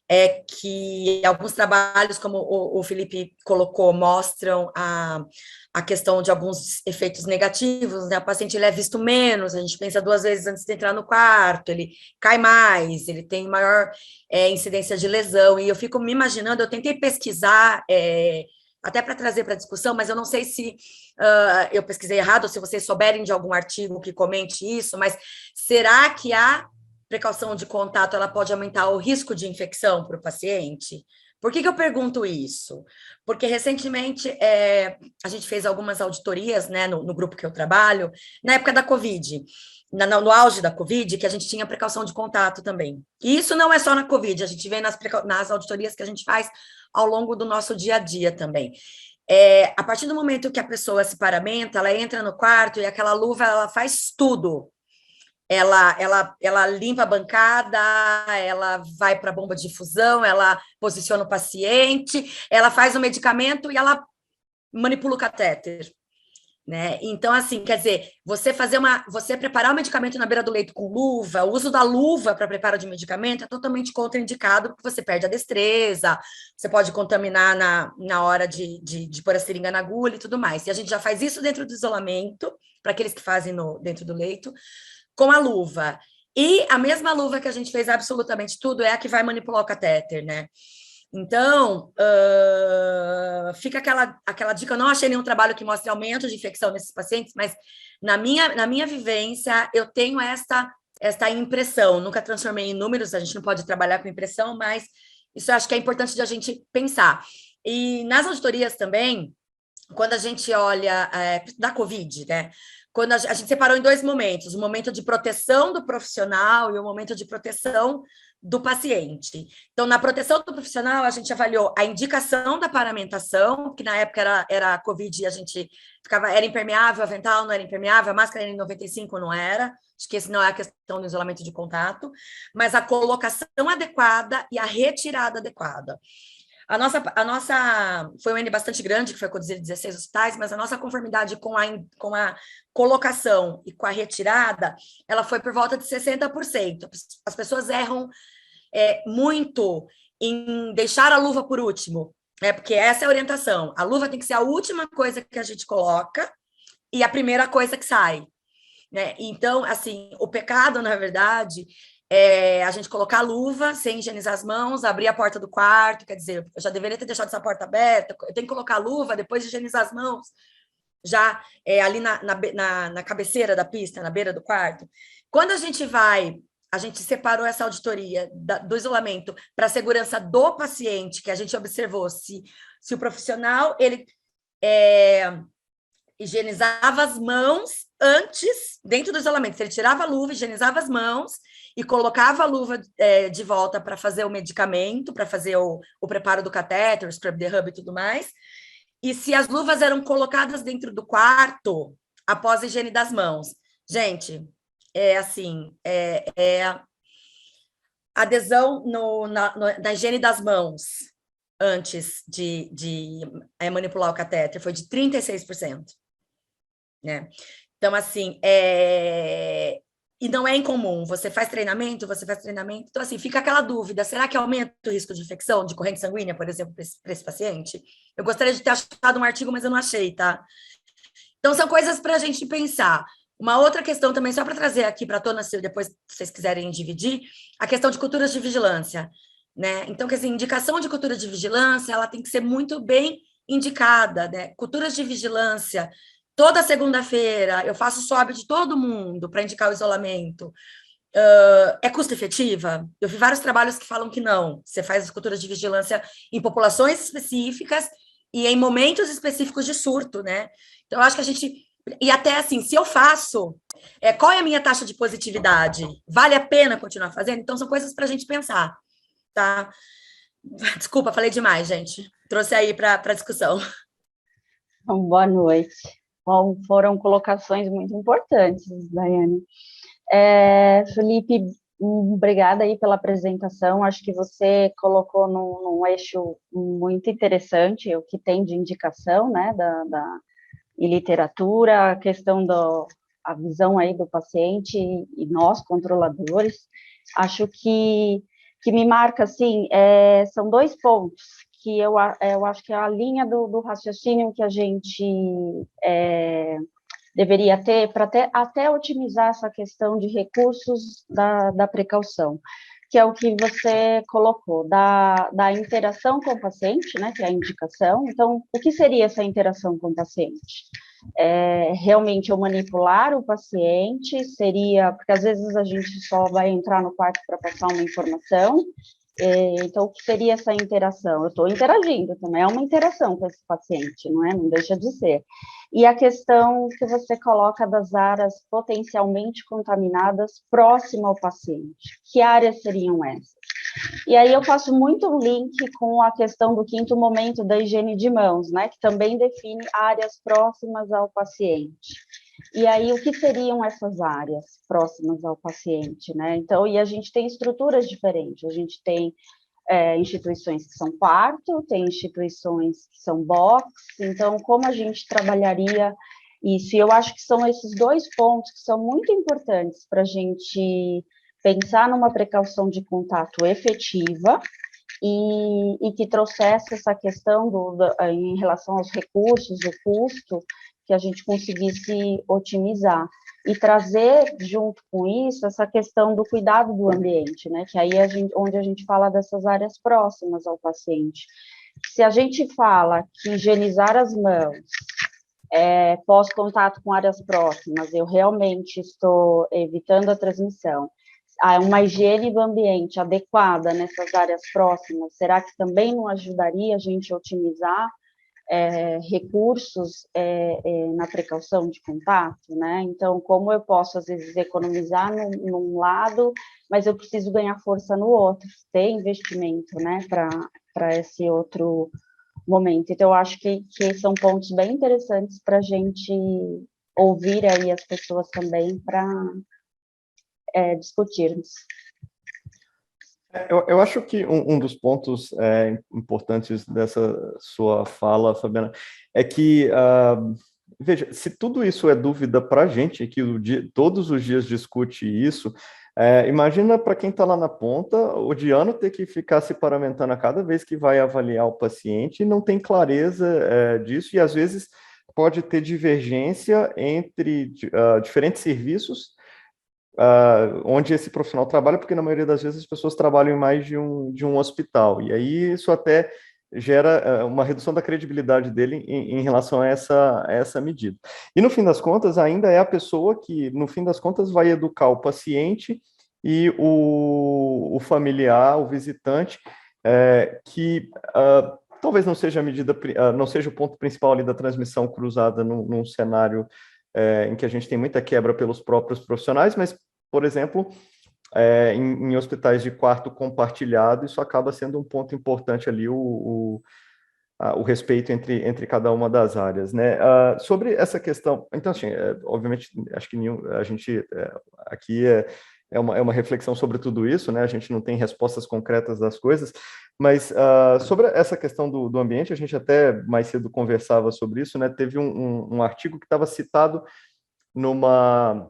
é que alguns trabalhos, como o Felipe colocou, mostram a questão de alguns efeitos negativos, né? O paciente ele é visto menos, a gente pensa 2 vezes antes de entrar no quarto, ele cai mais, ele tem maior incidência de lesão, e eu fico me imaginando, eu tentei pesquisar, até para trazer para a discussão, mas eu não sei se eu pesquisei errado, ou se vocês souberem de algum artigo que comente isso, mas será que a precaução de contato ela pode aumentar o risco de infecção para o paciente? Por que eu pergunto isso? Porque recentemente a gente fez algumas auditorias, né, no grupo que eu trabalho, na época da Covid, no auge da Covid, que a gente tinha precaução de contato também. E isso não é só na Covid, a gente vê nas auditorias que a gente faz ao longo do nosso dia a dia também. A partir do momento que a pessoa se paramenta, ela entra no quarto e aquela luva, ela faz tudo. Ela limpa a bancada, ela vai para a bomba de difusão, ela posiciona o paciente, ela faz o medicamento e ela manipula o catéter, né? Então, assim, quer dizer, você preparar o medicamento na beira do leito com luva, o uso da luva para preparo de medicamento é totalmente contraindicado, porque você perde a destreza, você pode contaminar na hora de pôr a seringa na agulha e tudo mais. E a gente já faz isso dentro do isolamento, para aqueles que fazem dentro do leito, com a luva. E a mesma luva que a gente fez absolutamente tudo é a que vai manipular o catéter, né? Então, fica aquela dica, eu não achei nenhum trabalho que mostre aumento de infecção nesses pacientes, mas na minha vivência, eu tenho esta impressão, nunca transformei em números, a gente não pode trabalhar com impressão, mas isso eu acho que é importante de a gente pensar. E nas auditorias também, quando a gente olha da Covid, né? Quando a gente separou em 2 momentos, o momento de proteção do profissional e o momento de proteção do paciente. Então, na proteção do profissional, a gente avaliou a indicação da paramentação, que na época era a Covid, a gente era impermeável, o avental não era impermeável, a máscara era N95, não era. Acho que esse não é a questão do isolamento de contato, mas a colocação adequada e a retirada adequada. A nossa foi um N bastante grande, que foi conduzir 16 hospitais, mas a nossa conformidade com a colocação e com a retirada, ela foi por volta de 60%. As pessoas erram muito em deixar a luva por último, né? Porque essa é a orientação. A luva tem que ser a última coisa que a gente coloca e a primeira coisa que sai, né? Então, assim, o pecado, na verdade, a gente colocar a luva sem higienizar as mãos, abrir a porta do quarto, quer dizer, eu já deveria ter deixado essa porta aberta, eu tenho que colocar a luva, depois higienizar as mãos, já ali na cabeceira da pista, na beira do quarto. Quando a gente separou essa auditoria do isolamento para a segurança do paciente, que a gente observou se o profissional, ele higienizava as mãos antes, dentro do isolamento, se ele tirava a luva, higienizava as mãos e colocava a luva de volta para fazer o medicamento, para fazer o preparo do catéter, o scrub the hub e tudo mais, e se as luvas eram colocadas dentro do quarto após a higiene das mãos. Gente, adesão na higiene das mãos antes de manipular o catéter foi de 36%. Né? Então, assim, e não é incomum, você faz treinamento, então, assim, fica aquela dúvida, será que aumenta o risco de infecção, de corrente sanguínea, por exemplo, para esse paciente? Eu gostaria de ter achado um artigo, mas eu não achei, tá? Então, são coisas para a gente pensar. Uma outra questão também, só para trazer aqui para a tona, se depois vocês quiserem dividir, a questão de culturas de vigilância, né? Então, quer dizer, indicação de cultura de vigilância, ela tem que ser muito bem indicada, né? Culturas de vigilância, toda segunda-feira eu faço SOB de todo mundo para indicar o isolamento. É custo efetiva? Eu vi vários trabalhos que falam que não. Você faz as culturas de vigilância em populações específicas e em momentos específicos de surto, né? Então, eu acho que a gente... E até assim, se eu faço, qual é a minha taxa de positividade? Vale a pena continuar fazendo? Então, são coisas para a gente pensar, tá? Desculpa, falei demais, gente. Trouxe aí para a discussão. Boa noite. Bom, foram colocações muito importantes, Daiane. Felipe, obrigada aí pela apresentação. Acho que você colocou num eixo muito interessante o que tem de indicação, né, e literatura, a questão a visão aí do paciente e nós, controladores. Acho que que me marca, assim, são 2 pontos que eu acho que é a linha do raciocínio que a gente deveria ter para até otimizar essa questão de recursos da precaução, que é o que você colocou, da interação com o paciente, né, que é a indicação. Então, o que seria essa interação com o paciente? Realmente eu manipular o paciente, seria, porque às vezes a gente só vai entrar no quarto para passar uma informação, então o que seria essa interação? Eu estou interagindo, também é uma interação com esse paciente, não é? Não deixa de ser. E a questão que você coloca das áreas potencialmente contaminadas próximo ao paciente, que áreas seriam essas? E aí eu faço muito um link com a questão do 5º momento da higiene de mãos, né, que também define áreas próximas ao paciente. E aí, o que seriam essas áreas próximas ao paciente, né? Então, e a gente tem estruturas diferentes, a gente tem instituições que são quarto, tem instituições que são box, então, como a gente trabalharia isso? E eu acho que são esses 2 pontos que são muito importantes para a gente pensar numa precaução de contato efetiva e que trouxesse essa questão em relação aos recursos, o custo, que a gente conseguisse otimizar. E trazer, junto com isso, essa questão do cuidado do ambiente, né? Que aí onde a gente fala dessas áreas próximas ao paciente. Se a gente fala que higienizar as mãos, pós-contato com áreas próximas, eu realmente estou evitando a transmissão, uma higiene do ambiente adequada nessas áreas próximas, será que também não ajudaria a gente a otimizar recursos na precaução de contato, né? Então, como eu posso, às vezes, economizar num lado, mas eu preciso ganhar força no outro, ter investimento, né, para esse outro momento. Então, eu acho que são pontos bem interessantes para a gente ouvir aí as pessoas também para discutirmos. Eu acho que um dos pontos importantes dessa sua fala, Fabiana, é que, veja, se tudo isso é dúvida para a gente, que todos os dias discute isso, imagina para quem está lá na ponta, o Diano ter que ficar se paramentando a cada vez que vai avaliar o paciente e não tem clareza disso, e às vezes pode ter divergência entre diferentes serviços, onde esse profissional trabalha, porque na maioria das vezes as pessoas trabalham em mais de um hospital, e aí isso até gera uma redução da credibilidade dele em relação a essa medida. E no fim das contas, ainda é a pessoa que, no fim das contas, vai educar o paciente e o familiar, o visitante, que talvez não seja a medida, não seja o ponto principal ali da transmissão cruzada num cenário em que a gente tem muita quebra pelos próprios profissionais, mas, por exemplo, em hospitais de quarto compartilhado, isso acaba sendo um ponto importante ali, o respeito entre cada uma das áreas, né? Sobre essa questão, então, assim, obviamente, acho que a gente aqui é uma reflexão sobre tudo isso, né? A gente não tem respostas concretas das coisas, mas sobre essa questão do ambiente, a gente até mais cedo conversava sobre isso, né? Teve um artigo que estava citado numa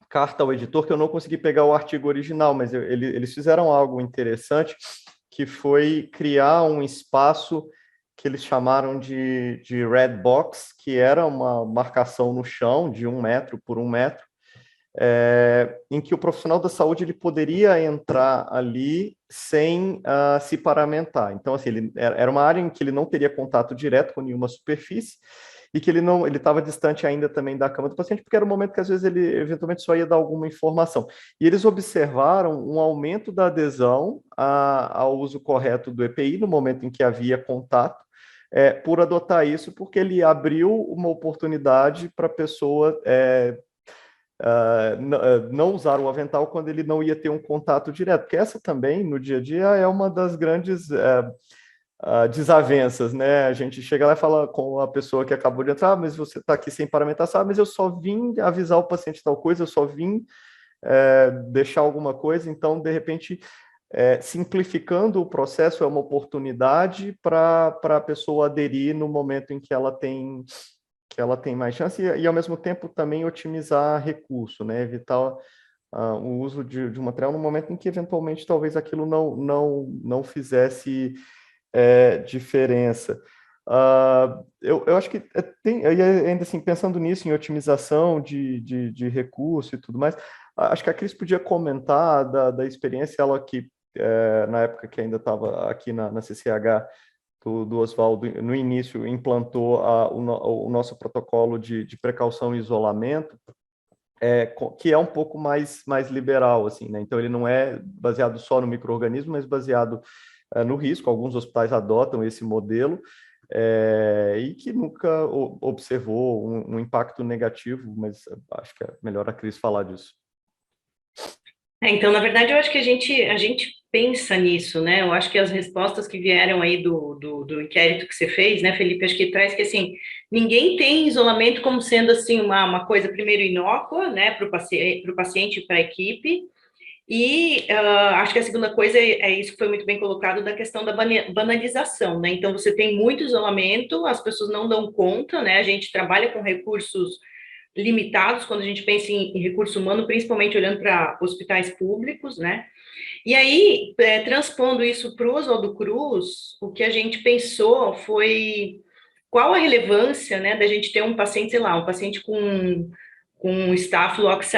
carta ao editor, que eu não consegui pegar o artigo original, mas eles fizeram algo interessante, que foi criar um espaço que eles chamaram de red box, que era uma marcação no chão de 1 metro por 1 metro, em que o profissional da saúde ele poderia entrar ali sem se paramentar. Então, assim, era uma área em que ele não teria contato direto com nenhuma superfície e que ele estava distante ainda também da cama do paciente, porque era um momento que às vezes ele eventualmente só ia dar alguma informação. E eles observaram um aumento da adesão ao uso correto do EPI no momento em que havia contato, por adotar isso, porque ele abriu uma oportunidade para a pessoa não usar o avental quando ele não ia ter um contato direto, porque essa também, no dia a dia, é uma das grandes desavenças, né? A gente chega lá e fala com a pessoa que acabou de entrar, mas você está aqui sem paramentação, mas eu só vim avisar o paciente tal coisa, eu só vim deixar alguma coisa, então, de repente, simplificando o processo é uma oportunidade para a pessoa aderir no momento em que ela tem mais chance e, ao mesmo tempo, também otimizar recurso, né? Evitar o uso de um material no momento em que, eventualmente, talvez aquilo não fizesse diferença. Eu acho que tem, ainda assim, pensando nisso, em otimização de recurso e tudo mais, acho que a Cris podia comentar da experiência, ela que, na época que ainda estava aqui na CCH, do Oswaldo, no início, implantou o nosso protocolo de precaução e isolamento, que é um pouco mais liberal, assim, né? Então, ele não é baseado só no micro-organismo, mas baseado no risco. Alguns hospitais adotam esse modelo, e que nunca observou um impacto negativo, mas acho que é melhor a Cris falar disso. Então, na verdade, eu acho que a gente pensa nisso, né? Eu acho que as respostas que vieram aí do inquérito que você fez, né, Felipe, acho que traz que, assim, ninguém tem isolamento como sendo, assim, uma coisa, primeiro, inócua, né, para o paciente e para a equipe, e acho que a segunda coisa é isso que foi muito bem colocado, da questão da banalização, né? Então, você tem muito isolamento, as pessoas não dão conta, né? A gente trabalha com recursos limitados quando a gente pensa em recurso humano, principalmente olhando para hospitais públicos, né? E aí, transpondo isso para o Oswaldo Cruz, o que a gente pensou foi qual a relevância, né, da gente ter um paciente, sei lá, um paciente com Staphylococcus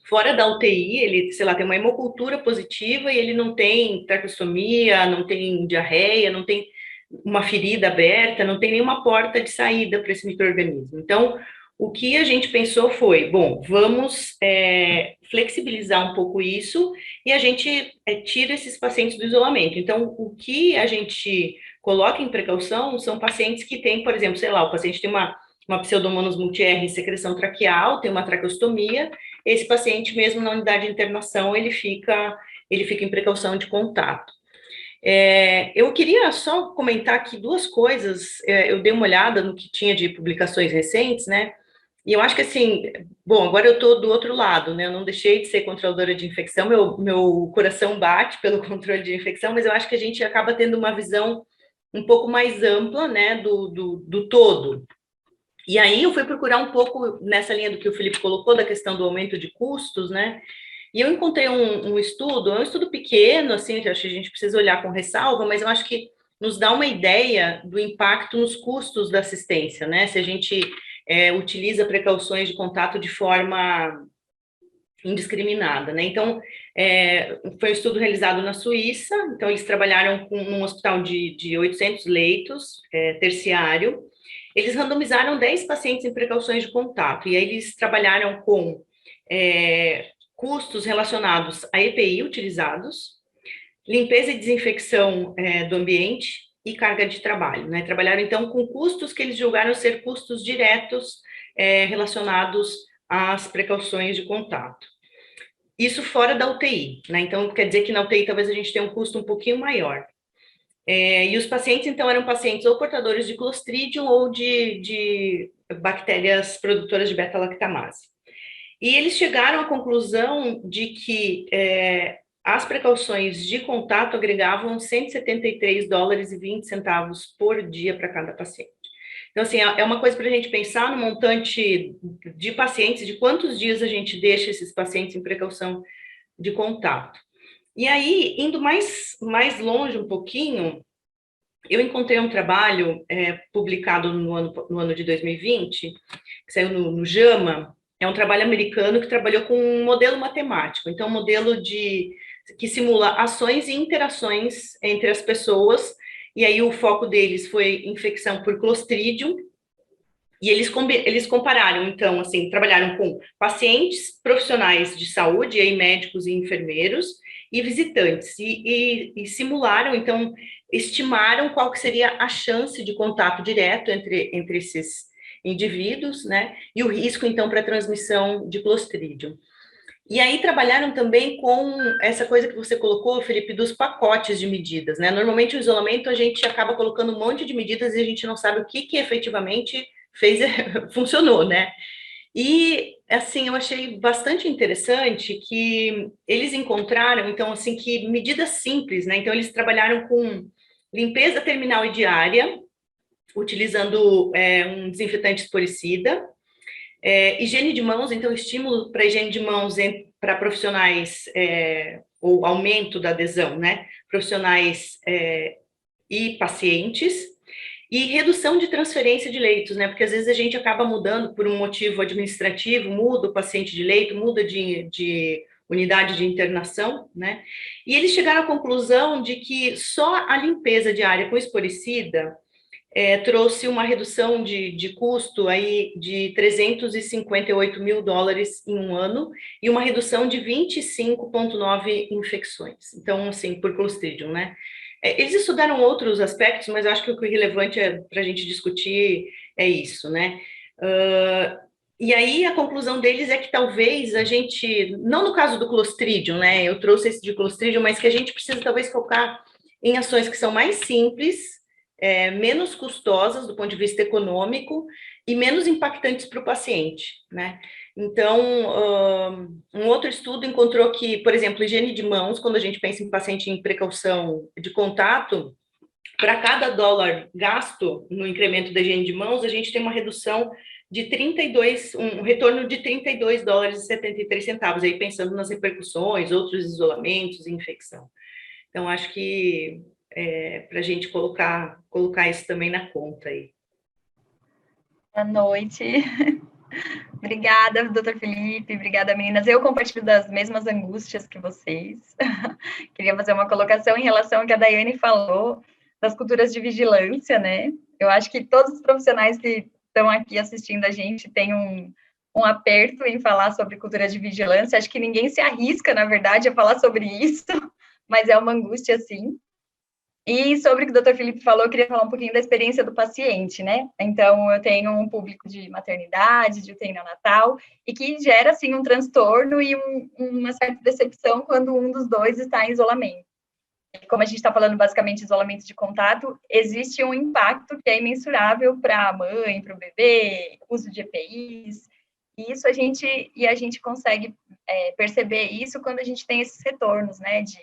fora da UTI, ele, sei lá, tem uma hemocultura positiva e ele não tem traqueostomia, não tem diarreia, não tem uma ferida aberta, não tem nenhuma porta de saída para esse micro-organismo. Então, o que a gente pensou foi, bom, vamos flexibilizar um pouco isso e a gente tira esses pacientes do isolamento. Então, o que a gente coloca em precaução são pacientes que têm, por exemplo, sei lá, o paciente tem uma pseudomonas multi-R secreção traqueal, tem uma traqueostomia, esse paciente mesmo na unidade de internação, ele fica em precaução de contato. Eu queria só comentar aqui duas coisas, eu dei uma olhada no que tinha de publicações recentes, né, e eu acho que assim, bom, agora eu estou do outro lado, né, eu não deixei de ser controladora de infecção, meu coração bate pelo controle de infecção, mas eu acho que a gente acaba tendo uma visão um pouco mais ampla, né, do todo. E aí eu fui procurar um pouco nessa linha do que o Felipe colocou, da questão do aumento de custos, né, e eu encontrei um estudo, é um estudo pequeno, assim, que eu acho que a gente precisa olhar com ressalva, mas eu acho que nos dá uma ideia do impacto nos custos da assistência, né? Se a gente utiliza precauções de contato de forma indiscriminada, né? Então, foi um estudo realizado na Suíça, então eles trabalharam com um hospital de 800 leitos, terciário, eles randomizaram 10 pacientes em precauções de contato, e aí eles trabalharam com custos relacionados a EPI utilizados, limpeza e desinfecção do ambiente e carga de trabalho, né? Trabalharam, então, com custos que eles julgaram ser custos diretos relacionados às precauções de contato. Isso fora da UTI, né? Então, quer dizer que na UTI talvez a gente tenha um custo um pouquinho maior. E os pacientes, então, eram pacientes ou portadores de Clostridium ou de bactérias produtoras de beta-lactamase. E eles chegaram à conclusão de que as precauções de contato agregavam $173,20 por dia para cada paciente. Então, assim, é uma coisa para a gente pensar no montante de pacientes, de quantos dias a gente deixa esses pacientes em precaução de contato. E aí, indo mais longe um pouquinho, eu encontrei um trabalho publicado no ano de 2020, que saiu no JAMA. É um trabalho americano que trabalhou com um modelo matemático, então um modelo que simula ações e interações entre as pessoas, e aí o foco deles foi infecção por Clostridium, e eles compararam, então, assim, trabalharam com pacientes profissionais de saúde, aí médicos e enfermeiros, e visitantes, e simularam, então, estimaram qual que seria a chance de contato direto entre esses indivíduos, né, e o risco, então, para transmissão de Clostridium. E aí trabalharam também com essa coisa que você colocou, Felipe, dos pacotes de medidas, né? Normalmente o isolamento a gente acaba colocando um monte de medidas e a gente não sabe o que efetivamente funcionou, né? E, assim, eu achei bastante interessante que eles encontraram, então, assim, que medidas simples, né? Então, eles trabalharam com limpeza terminal e diária, utilizando um desinfetante esporicida, Higiene de mãos, então, estímulo para higiene de mãos para profissionais, ou aumento da adesão, né? Profissionais e pacientes, e redução de transferência de leitos, né? Porque às vezes a gente acaba mudando por um motivo administrativo, muda o paciente de leito, muda de unidade de internação, né? E eles chegaram à conclusão de que só a limpeza diária com esporicida trouxe uma redução de custo aí de $358 mil em um ano e uma redução de 25,9 infecções. Então, assim, por Clostridium, né? Eles estudaram outros aspectos, mas eu acho que o relevante para a gente discutir é isso, né? E aí a conclusão deles é que talvez a gente, não no caso do Clostridium, né? Eu trouxe esse de Clostridium, mas que a gente precisa talvez focar em ações que são mais simples, menos custosas do ponto de vista econômico e menos impactantes para o paciente, né? Então, um outro estudo encontrou que, por exemplo, higiene de mãos, quando a gente pensa em paciente em precaução de contato, para cada dólar gasto no incremento da higiene de mãos, a gente tem uma redução de 32, um retorno de $32,73, aí pensando nas repercussões, outros isolamentos e infecção. Então, acho que para a gente colocar isso também na conta aí. Boa noite. Obrigada, doutor Felipe, obrigada, meninas. Eu compartilho das mesmas angústias que vocês. Queria fazer uma colocação em relação ao que a Daiane falou, das culturas de vigilância, né? Eu acho que todos os profissionais que estão aqui assistindo a gente têm um aperto em falar sobre cultura de vigilância. Acho que ninguém se arrisca, na verdade, a falar sobre isso, mas é uma angústia, sim. E sobre o que o doutor Felipe falou, eu queria falar um pouquinho da experiência do paciente, né? Então, eu tenho um público de maternidade, de UTI neonatal, e que gera, assim, um transtorno e uma certa decepção quando um dos dois está em isolamento. Como a gente está falando basicamente de isolamento de contato, existe um impacto que é imensurável para a mãe, para o bebê, uso de EPIs, e isso a gente consegue perceber isso quando a gente tem esses retornos, né, de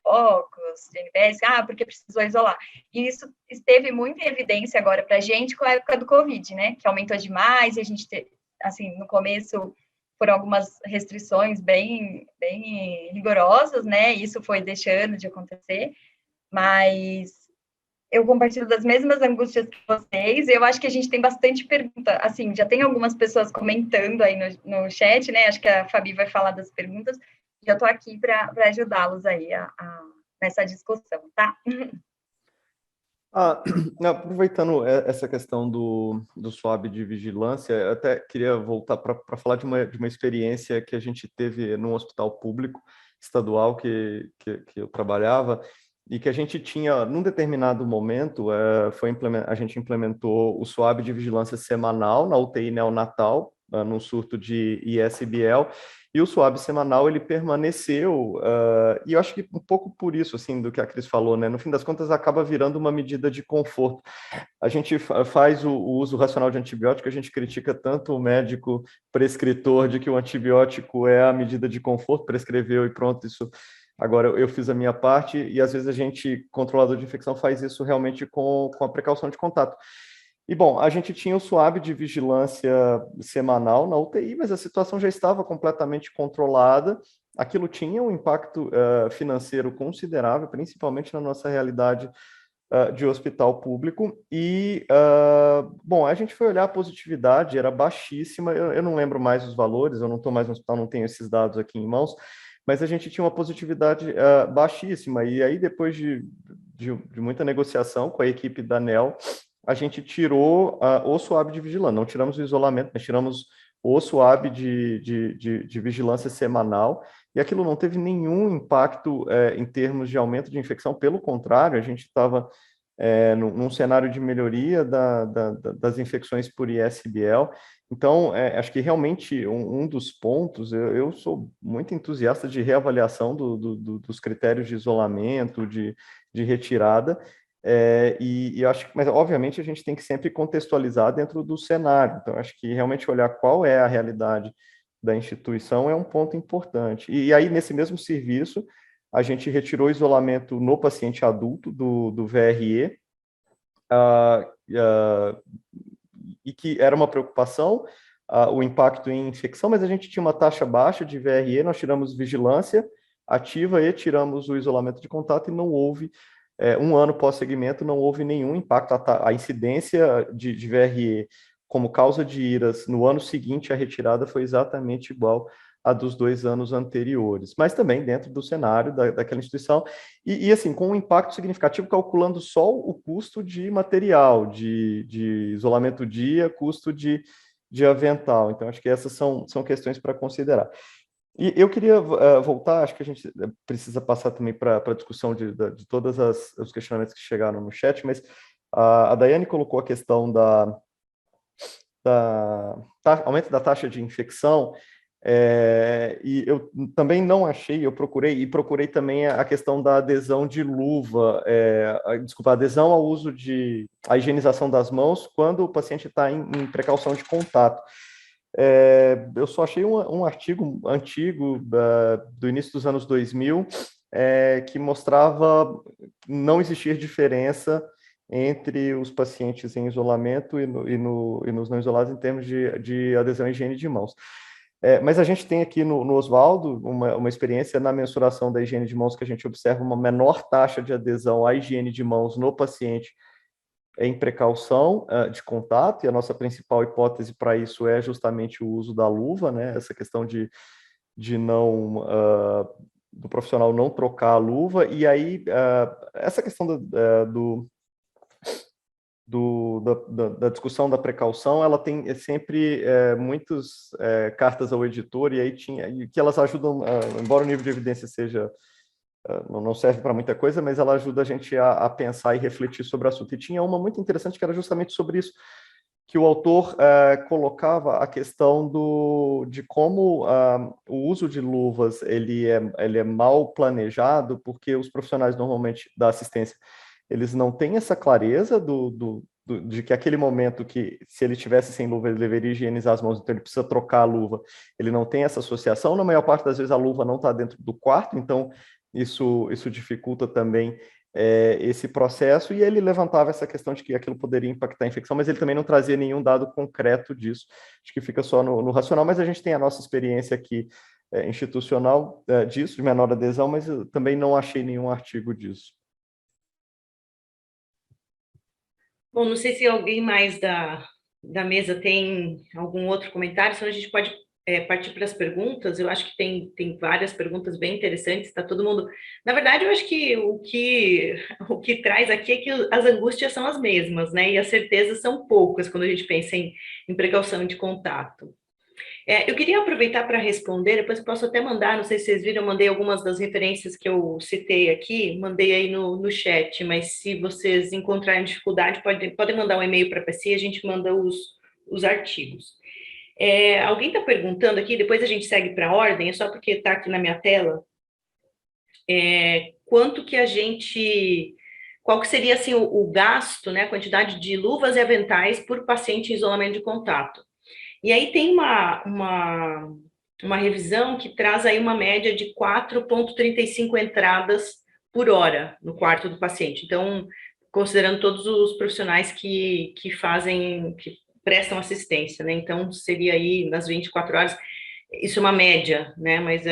HFOCOS, de NBS, porque precisou isolar. E isso esteve muito em evidência agora para a gente com a época do Covid, né, que aumentou demais, e a gente, assim, no começo foram algumas restrições bem rigorosas, né, e isso foi deixando de acontecer, mas eu compartilho das mesmas angústias que vocês, eu acho que a gente tem bastante pergunta, assim, já tem algumas pessoas comentando aí no chat, né, acho que a Fabi vai falar das perguntas, já estou aqui para ajudá-los aí nessa discussão, tá? Aproveitando essa questão do SWAB de vigilância, eu até queria voltar para falar de uma experiência que a gente teve num hospital público estadual que eu trabalhava, e que a gente tinha, num determinado momento, a gente implementou o SWAB de vigilância semanal na UTI neonatal, num surto de ISBL, e o SWAB semanal, ele permaneceu, e eu acho que um pouco por isso, assim, do que a Cris falou, né? No fim das contas, acaba virando uma medida de conforto. A gente faz o uso racional de antibiótico, a gente critica tanto o médico prescritor de que o antibiótico é a medida de conforto, prescreveu e pronto, isso... Agora, eu fiz a minha parte e, às vezes, a gente, controlador de infecção, faz isso realmente com a precaução de contato. E, bom, a gente tinha o SWAB de vigilância semanal na UTI, mas a situação já estava completamente controlada. Aquilo tinha um impacto financeiro considerável, principalmente na nossa realidade de hospital público. E, bom, a gente foi olhar a positividade, era baixíssima. Eu não lembro mais os valores, eu não estou mais no hospital, não tenho esses dados aqui em mãos, mas a gente tinha uma positividade baixíssima, e aí depois de muita negociação com a equipe da ANEEL, a gente tirou o SWAB de vigilância, não tiramos o isolamento, mas tiramos o SWAB de vigilância semanal, e aquilo não teve nenhum impacto em termos de aumento de infecção, pelo contrário, a gente estava num cenário de melhoria das infecções por ISBL. Então, acho que realmente um dos pontos, eu sou muito entusiasta de reavaliação dos critérios de isolamento, de retirada, e acho que, mas obviamente a gente tem que sempre contextualizar dentro do cenário. Então, acho que realmente olhar qual é a realidade da instituição é um ponto importante. E aí, nesse mesmo serviço, a gente retirou o isolamento no paciente adulto do VRE, e que era uma preocupação, o impacto em infecção, mas a gente tinha uma taxa baixa de VRE, nós tiramos vigilância ativa e tiramos o isolamento de contato e não houve, um ano pós-segmento, não houve nenhum impacto. A incidência de VRE como causa de IRAS no ano seguinte à retirada foi exatamente igual a dos 2 anos anteriores, mas também dentro do cenário daquela instituição, e assim, com um impacto significativo, calculando só o custo de material, de isolamento dia, custo de avental. Então, acho que essas são questões para considerar. E eu queria voltar, acho que a gente precisa passar também para a discussão de todos os questionamentos que chegaram no chat, mas a Daiane colocou a questão aumento da taxa de infecção, e eu também não achei, eu procurei também a questão da adesão de luva, desculpa, adesão ao uso a higienização das mãos quando o paciente está em precaução de contato. Eu só achei um artigo antigo do início dos anos 2000 que mostrava não existir diferença entre os pacientes em isolamento e nos não isolados em termos de adesão à higiene de mãos. Mas a gente tem aqui no Oswaldo uma experiência na mensuração da higiene de mãos que a gente observa uma menor taxa de adesão à higiene de mãos no paciente em precaução de contato, e a nossa principal hipótese para isso é justamente o uso da luva, né? Essa questão de não do profissional não trocar a luva, e aí essa questão da discussão da precaução, ela tem sempre muitas cartas ao editor, e aí que elas ajudam, embora o nível de evidência seja não serve para muita coisa, mas ela ajuda a gente a pensar e refletir sobre o assunto. E tinha uma muito interessante que era justamente sobre isso, que o autor colocava a questão de como o uso de luvas ele é mal planejado, porque os profissionais normalmente da assistência eles não têm essa clareza de que aquele momento que, se ele tivesse sem luva, ele deveria higienizar as mãos, então ele precisa trocar a luva. Ele não tem essa associação. Na maior parte das vezes, a luva não está dentro do quarto, então isso dificulta também esse processo, e ele levantava essa questão de que aquilo poderia impactar a infecção, mas ele também não trazia nenhum dado concreto disso. Acho que fica só no racional, mas a gente tem a nossa experiência aqui institucional disso, de menor adesão, mas eu também não achei nenhum artigo disso. Bom, não sei se alguém mais da mesa tem algum outro comentário, senão a gente pode partir para as perguntas. Eu acho que tem várias perguntas bem interessantes, está todo mundo... Na verdade, eu acho que o que traz aqui é que as angústias são as mesmas, né? E as certezas são poucas quando a gente pensa em precaução de contato. Eu queria aproveitar para responder, depois eu posso até mandar, não sei se vocês viram, eu mandei algumas das referências que eu citei aqui, mandei aí no chat, mas se vocês encontrarem dificuldade, podem mandar um e-mail para a PC, a gente manda os artigos. Alguém está perguntando aqui, depois a gente segue para a ordem, é só porque está aqui na minha tela, quanto que a gente... Qual que seria assim, o gasto, né, a quantidade de luvas e aventais por paciente em isolamento de contato. E aí tem uma revisão que traz aí uma média de 4,35 entradas por hora no quarto do paciente. Então, considerando todos os profissionais que prestam assistência, né? Então, seria aí nas 24 horas, isso é uma média, né? Mas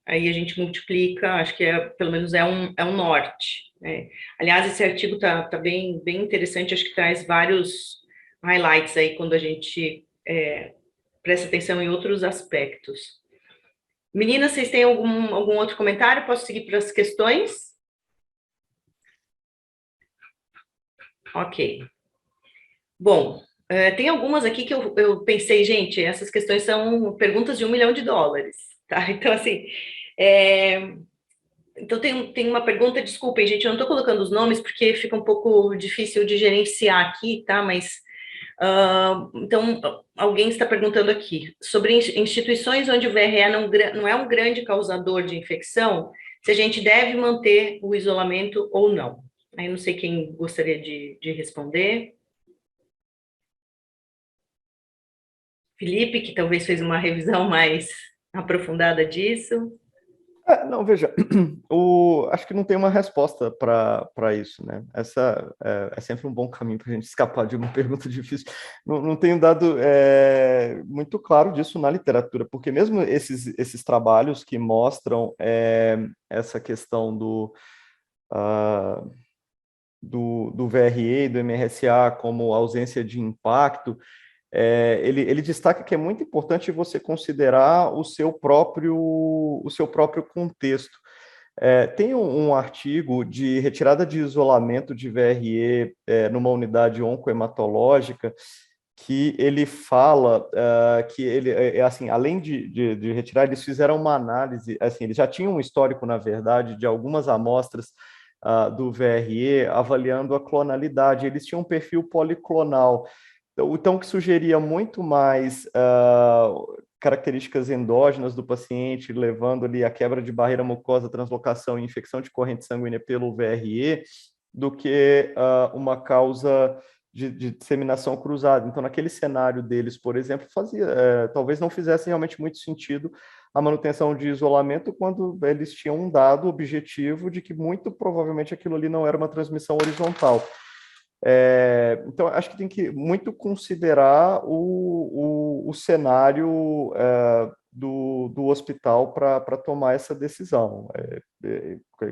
aí a gente multiplica, acho que pelo menos é um norte, né? Aliás, esse artigo tá bem interessante, acho que traz vários highlights aí quando a gente presta atenção em outros aspectos. Meninas, vocês têm algum outro comentário? Posso seguir para as questões? Ok. Bom, tem algumas aqui que eu pensei, gente, essas questões são perguntas de $1 milhão, tá? Então, assim, então tem uma pergunta, desculpem, gente, eu não estou colocando os nomes porque fica um pouco difícil de gerenciar aqui, tá? Mas então, alguém está perguntando aqui, sobre instituições onde o VRE não é um grande causador de infecção, se a gente deve manter o isolamento ou não. Aí não sei quem gostaria de responder. Felipe, que talvez fez uma revisão mais aprofundada disso. Não, veja, acho que não tem uma resposta para isso, né? Essa é sempre um bom caminho para a gente escapar de uma pergunta difícil. Não tenho dado muito claro disso na literatura, porque mesmo esses trabalhos que mostram essa questão do VRE e do MRSA como ausência de impacto, ele destaca que é muito importante você considerar o seu próprio contexto. Tem um artigo de retirada de isolamento de VRE numa unidade oncohematológica que ele fala que ele, assim, além de retirar, eles fizeram uma análise, assim, eles já tinham um histórico, na verdade, de algumas amostras do VRE avaliando a clonalidade. Eles tinham um perfil policlonal, então que sugeria muito mais características endógenas do paciente, levando ali a quebra de barreira mucosa, translocação e infecção de corrente sanguínea pelo VRE, do que uma causa de disseminação cruzada. Então, naquele cenário deles, por exemplo, talvez não fizesse realmente muito sentido a manutenção de isolamento quando eles tinham um dado objetivo de que muito provavelmente aquilo ali não era uma transmissão horizontal. Então, acho que tem que muito considerar o cenário do hospital para tomar essa decisão.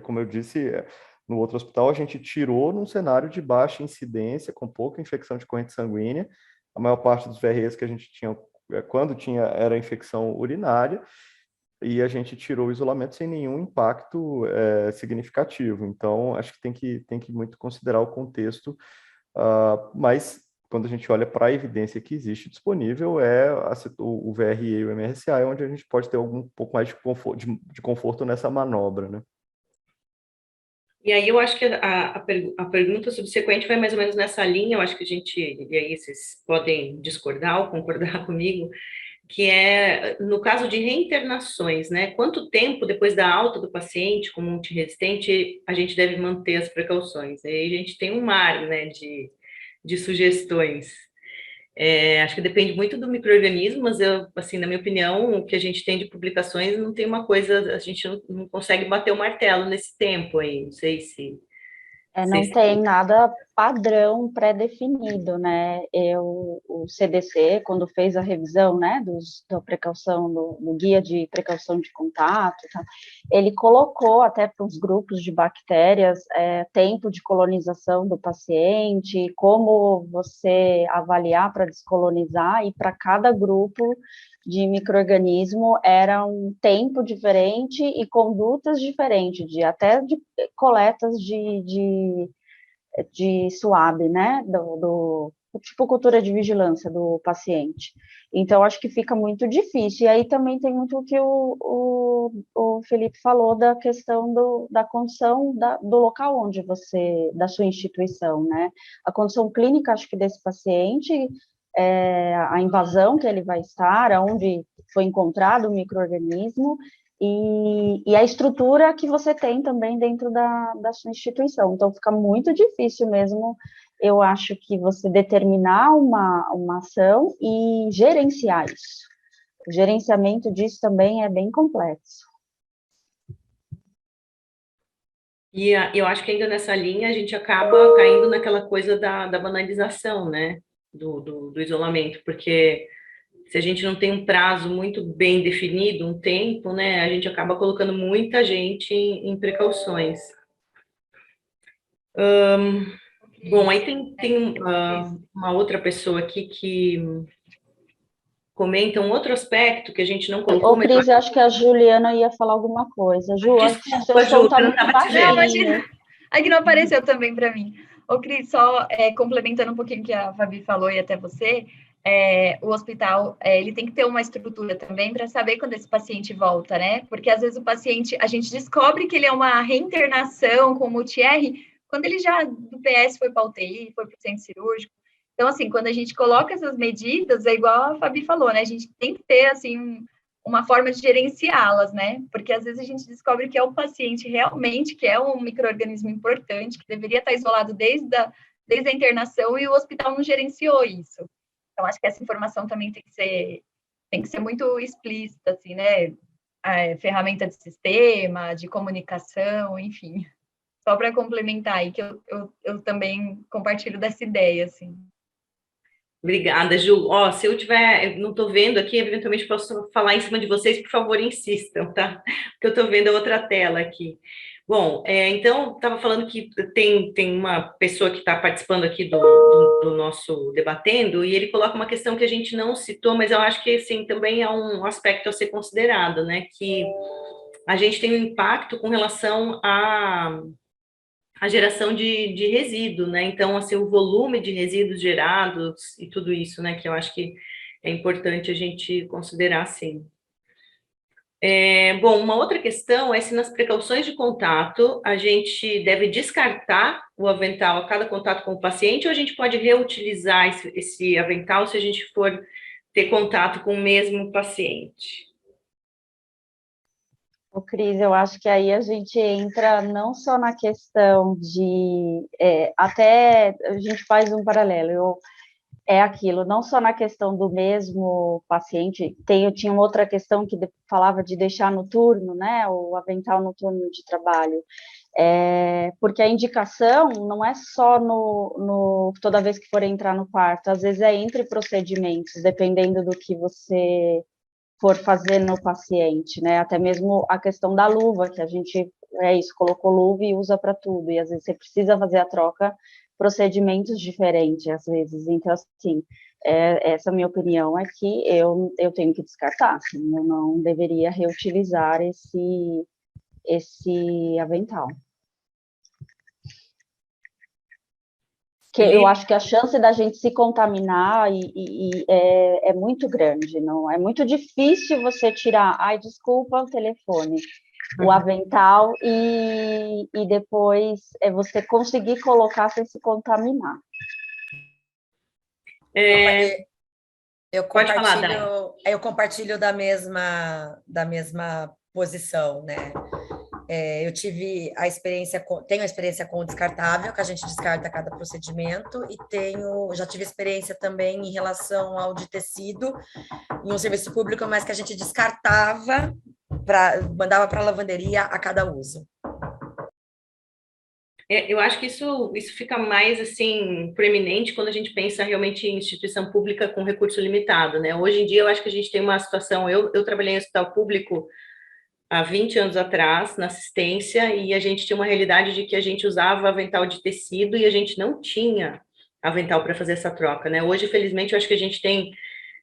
Como eu disse, no outro hospital, a gente tirou num cenário de baixa incidência, com pouca infecção de corrente sanguínea. A maior parte dos VREs que a gente tinha, quando tinha, era infecção urinária, e a gente tirou o isolamento sem nenhum impacto significativo. Então, acho que tem que muito considerar o contexto, mas quando a gente olha para a evidência que existe disponível, o VRE e o MRSA, é onde a gente pode ter algum pouco mais de conforto nessa manobra, né? E aí eu acho que a pergunta subsequente vai mais ou menos nessa linha, eu acho que e aí vocês podem discordar ou concordar comigo, que é, no caso de reinternações, né, quanto tempo depois da alta do paciente com multiresistente a gente deve manter as precauções? Aí a gente tem um mar, né, de sugestões. Acho que depende muito do micro-organismo, mas eu, assim, na minha opinião, o que a gente tem de publicações não tem uma coisa, a gente não consegue bater o martelo nesse tempo aí, não sei se... Não tem nada padrão pré-definido, né? O CDC, quando fez a revisão, né, da precaução, do guia de precaução de contato, tá, ele colocou até para os grupos de bactérias tempo de colonização do paciente, como você avaliar para descolonizar, e para cada grupo de micro-organismo era um tempo diferente e condutas diferentes, até de coletas de SWAB, né, tipo cultura de vigilância do paciente. Então, acho que fica muito difícil. E aí também tem muito o que o Felipe falou da questão da condição do local onde da sua instituição, né? A condição clínica, acho que desse paciente, a invasão que ele vai estar, aonde foi encontrado o micro-organismo, e a estrutura que você tem também dentro da sua instituição. Então, fica muito difícil mesmo, eu acho, que você determinar uma ação e gerenciar isso. O gerenciamento disso também é bem complexo. E eu acho que ainda nessa linha a gente acaba caindo naquela coisa da banalização, né, do isolamento, porque se a gente não tem um prazo muito bem definido, um tempo, né, a gente acaba colocando muita gente em precauções. Bom, aí tem uma outra pessoa aqui que comenta um outro aspecto que a gente não colocou. Ô, Cris, eu acho que a Juliana ia falar alguma coisa. Ju, desculpa, Ju, tá muito baixinho. Não, imagina. Aqui não apareceu também para mim. Ô, Cris, só complementando um pouquinho o que a Fabi falou e até você, o hospital, ele tem que ter uma estrutura também para saber quando esse paciente volta, né? Porque às vezes o paciente, a gente descobre que ele é uma reinternação com multi-R quando ele já do PS foi para UTI, foi para o centro cirúrgico. Então, assim, quando a gente coloca essas medidas, é igual a Fabi falou, né? A gente tem que ter, assim, uma forma de gerenciá-las, né? Porque às vezes a gente descobre que é o paciente realmente, que é um micro-organismo importante, que deveria estar isolado desde a internação, e o hospital não gerenciou isso. Então, acho que essa informação também tem que ser muito explícita, assim, né? ferramenta de sistema, de comunicação, enfim. Só para complementar aí, que eu também compartilho dessa ideia, assim. Obrigada, Ju. Ó, se eu tiver, eu não estou vendo aqui, eventualmente posso falar em cima de vocês, por favor, insistam, tá? Porque eu estou vendo a outra tela aqui. Bom, então, estava falando que tem uma pessoa que está participando aqui do nosso debatendo, e ele coloca uma questão que a gente não citou, mas eu acho que, assim, também é um aspecto a ser considerado, né? Que a gente tem um impacto com relação a geração de resíduo, né? Então, assim, o volume de resíduos gerados e tudo isso, né? Que eu acho que é importante a gente considerar, sim. Bom, uma outra questão é se nas precauções de contato a gente deve descartar o avental a cada contato com o paciente ou a gente pode reutilizar esse avental se a gente for ter contato com o mesmo paciente. Ô, Cris, eu acho que aí a gente entra não só na questão de... até a gente faz um paralelo, é aquilo, não só na questão do mesmo paciente, tinha uma outra questão que falava de deixar no turno, né, o avental no turno de trabalho, porque a indicação não é só toda vez que for entrar no quarto, às vezes é entre procedimentos, dependendo do que você for fazer no paciente, né? Até mesmo a questão da luva, que a gente, colocou luva e usa para tudo, e às vezes você precisa fazer a troca, procedimentos diferentes, às vezes. Então, assim, essa minha opinião é que eu tenho que descartar, assim, eu não deveria reutilizar esse avental. Que eu acho que a chance da gente se contaminar é muito grande, não é muito difícil você tirar, desculpa o telefone, o avental e depois você conseguir colocar sem se contaminar. Eu Pode falar, Dai. eu compartilho da mesma posição, né? Eu tenho a experiência com o descartável, que a gente descarta cada procedimento, e já tive experiência também em relação ao de tecido, em um serviço público, mas que a gente descartava, mandava para a lavanderia a cada uso. Eu acho que isso fica mais, assim, proeminente quando a gente pensa realmente em instituição pública com recurso limitado, né? Hoje em dia, eu acho que a gente tem uma situação... Eu trabalhei em hospital público há 20 anos atrás, na assistência, e a gente tinha uma realidade de que a gente usava avental de tecido e a gente não tinha avental para fazer essa troca, né? Hoje, felizmente, eu acho que a gente tem...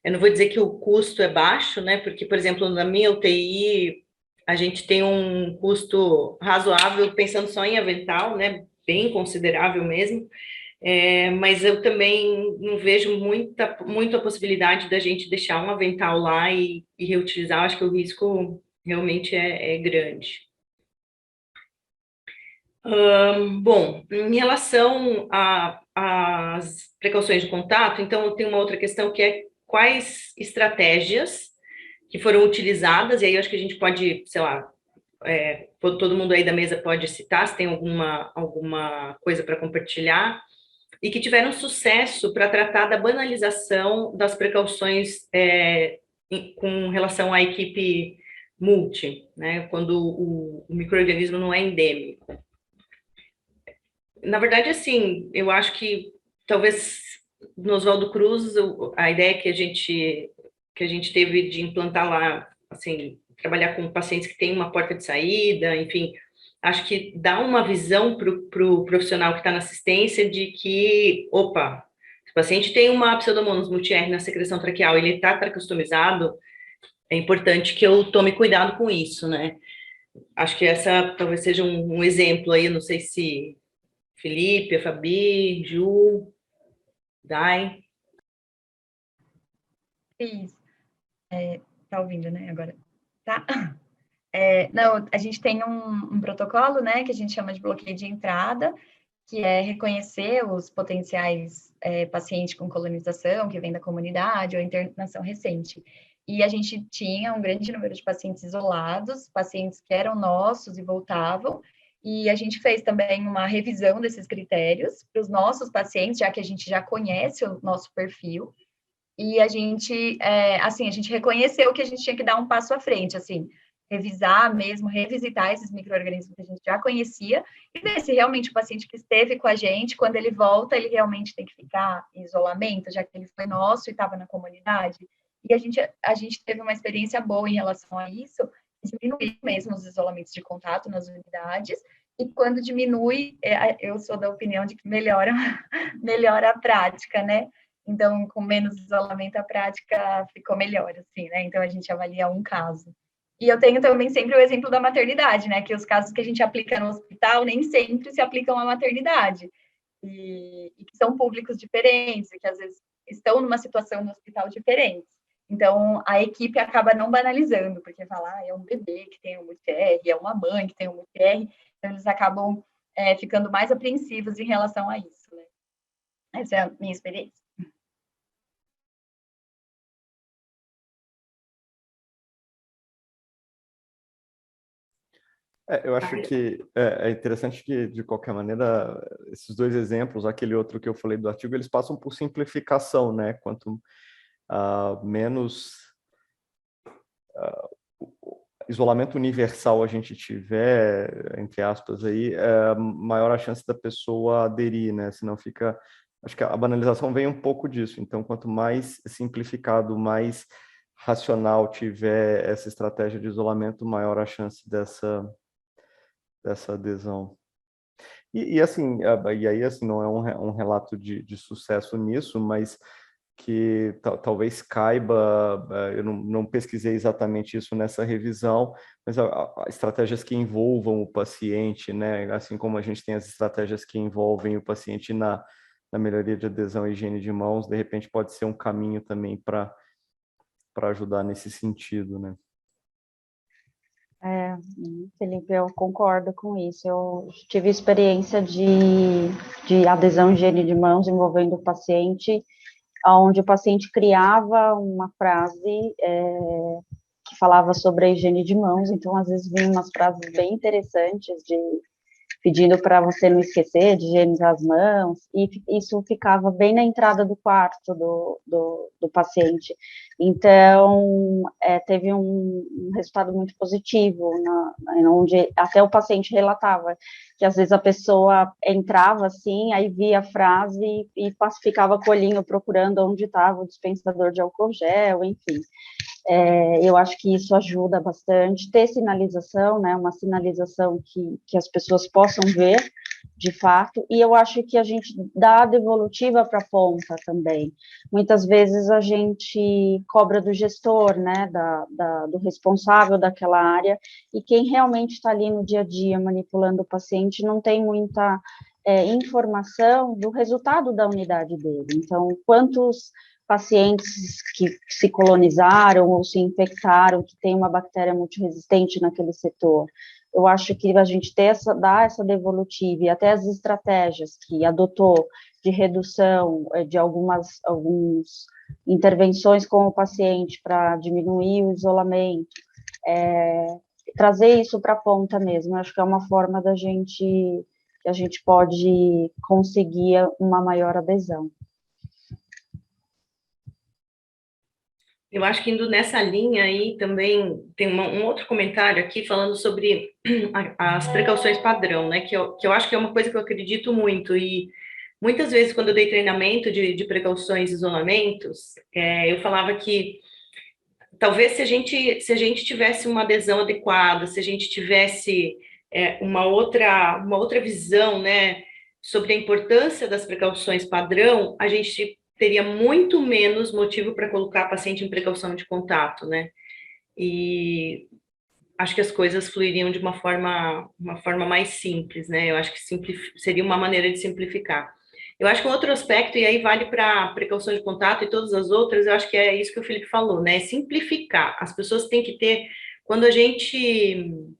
Eu não vou dizer que o custo é baixo, né? Porque, por exemplo, na minha UTI, a gente tem um custo razoável pensando só em avental, né? Bem considerável mesmo. Mas eu também não vejo muito a possibilidade da gente deixar um avental lá e reutilizar. Acho que o risco realmente é grande. Bom, em relação às precauções de contato, então tem uma outra questão que é quais estratégias que foram utilizadas, e aí eu acho que a gente pode, sei lá, todo mundo aí da mesa pode citar se tem alguma coisa para compartilhar, e que tiveram sucesso para tratar da banalização das precauções com relação à equipe multi, né, quando o micro-organismo não é endêmico. Na verdade, assim, eu acho que talvez no Oswaldo Cruz, a ideia que a gente teve de implantar lá, assim, trabalhar com pacientes que têm uma porta de saída, enfim, acho que dá uma visão para o profissional que está na assistência de que, opa, se o paciente tem uma pseudomonas multi-R na secreção traqueal, ele está tracostomizado, é importante que eu tome cuidado com isso, né? Acho que essa talvez seja um exemplo aí, eu não sei se Felipe, a Fabi, Ju, Dai. Isso. Tá ouvindo, né, agora? Tá? Não, a gente tem um protocolo, né, que a gente chama de bloqueio de entrada, que é reconhecer os potenciais pacientes com colonização, que vem da comunidade, ou internação recente. E a gente tinha um grande número de pacientes isolados, pacientes que eram nossos e voltavam, e a gente fez também uma revisão desses critérios para os nossos pacientes, já que a gente já conhece o nosso perfil, e a gente, a gente reconheceu que a gente tinha que dar um passo à frente, assim, revisar mesmo, revisitar esses micro-organismos que a gente já conhecia, e ver se realmente o paciente que esteve com a gente, quando ele volta, ele realmente tem que ficar em isolamento, já que ele foi nosso e estava na comunidade. E a gente teve uma experiência boa em relação a isso, diminuir mesmo os isolamentos de contato nas unidades, e quando diminui, eu sou da opinião de que melhora a prática, né? Então, com menos isolamento, a prática ficou melhor, assim, né? Então, a gente avalia um caso. E eu tenho também sempre o exemplo da maternidade, né? Que os casos que a gente aplica no hospital nem sempre se aplicam à maternidade. E que são públicos diferentes, e que às vezes estão numa situação no hospital diferente. Então, a equipe acaba não banalizando, porque fala, é um bebê que tem um UTR, é uma mãe que tem um UTR, então eles acabam ficando mais apreensivos em relação a isso, né? Essa é a minha experiência. Eu acho que é interessante que, de qualquer maneira, esses dois exemplos, aquele outro que eu falei do artigo, eles passam por simplificação, né? Quanto menos isolamento universal a gente tiver, entre aspas, aí, maior a chance da pessoa aderir, né? Senão fica... Acho que a banalização vem um pouco disso. Então, quanto mais simplificado, mais racional tiver essa estratégia de isolamento, maior a chance dessa adesão. E assim, e aí assim, não é um relato de sucesso nisso, mas que talvez caiba, eu não pesquisei exatamente isso nessa revisão, mas estratégias que envolvam o paciente, né? Assim como a gente tem as estratégias que envolvem o paciente na melhoria de adesão e higiene de mãos, de repente pode ser um caminho também para ajudar nesse sentido, né? Felipe, eu concordo com isso. Eu tive experiência de adesão e higiene de mãos envolvendo o paciente, onde o paciente criava uma frase que falava sobre a higiene de mãos, então às vezes vinham umas frases bem interessantes pedindo para você não esquecer de higienizar as mãos, e isso ficava bem na entrada do quarto do paciente. Então, teve um resultado muito positivo, onde até o paciente relatava que às vezes a pessoa entrava assim, aí via a frase e ficava com o olhinho procurando onde estava o dispensador de álcool gel, enfim. Eu acho que isso ajuda bastante, ter sinalização, né, uma sinalização que as pessoas possam ver, de fato, e eu acho que a gente dá a devolutiva para a ponta também. Muitas vezes a gente cobra do gestor, né, do responsável daquela área, e quem realmente está ali no dia a dia manipulando o paciente não tem muita informação do resultado da unidade dele. Então, quantos pacientes que se colonizaram ou se infectaram, que tem uma bactéria multiresistente naquele setor. Eu acho que a gente dar essa devolutiva e até as estratégias que adotou de redução de algumas intervenções com o paciente para diminuir o isolamento, trazer isso para a ponta mesmo. Eu acho que é uma forma que a gente pode conseguir uma maior adesão. Eu acho que indo nessa linha aí também tem um outro comentário aqui falando sobre as precauções padrão, né? Que eu acho que é uma coisa que eu acredito muito, e muitas vezes quando eu dei treinamento de precauções e isolamentos, eu falava que talvez se a gente tivesse uma adesão adequada, se a gente tivesse uma outra visão, né, sobre a importância das precauções padrão, a gente teria muito menos motivo para colocar paciente em precaução de contato, né? E acho que as coisas fluiriam de uma forma mais simples, né? Eu acho que seria uma maneira de simplificar. Eu acho que um outro aspecto, e aí vale para precaução de contato e todas as outras, eu acho que é isso que o Felipe falou, né? Simplificar. As pessoas têm que ter, quando a gente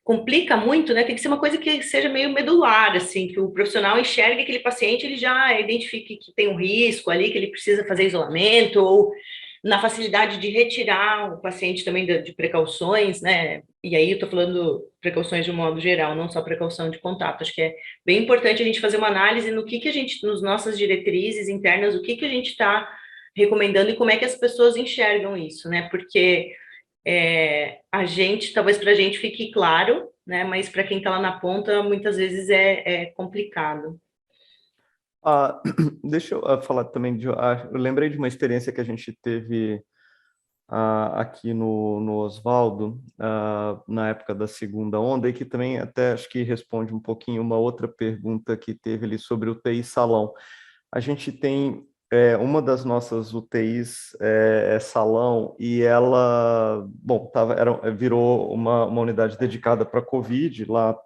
complica muito, né? Tem que ser uma coisa que seja meio medular, assim, que o profissional enxergue aquele paciente, ele já identifique que tem um risco ali, que ele precisa fazer isolamento, ou na facilidade de retirar o paciente também de precauções, né? E aí eu tô falando precauções de um modo geral, não só precaução de contato. Acho que é bem importante a gente fazer uma análise no que a gente, nas nossas diretrizes internas, o que a gente está recomendando e como é que as pessoas enxergam isso, né? Porque a gente, talvez para a gente fique claro, né? Mas para quem está lá na ponta, muitas vezes é complicado. Deixa eu falar também eu lembrei de uma experiência que a gente teve aqui no Osvaldo, na época da segunda onda, e que também até acho que responde um pouquinho uma outra pergunta que teve ali sobre o UTI salão. A gente tem uma das nossas UTIs é salão, e ela, bom, virou uma unidade dedicada para Covid lá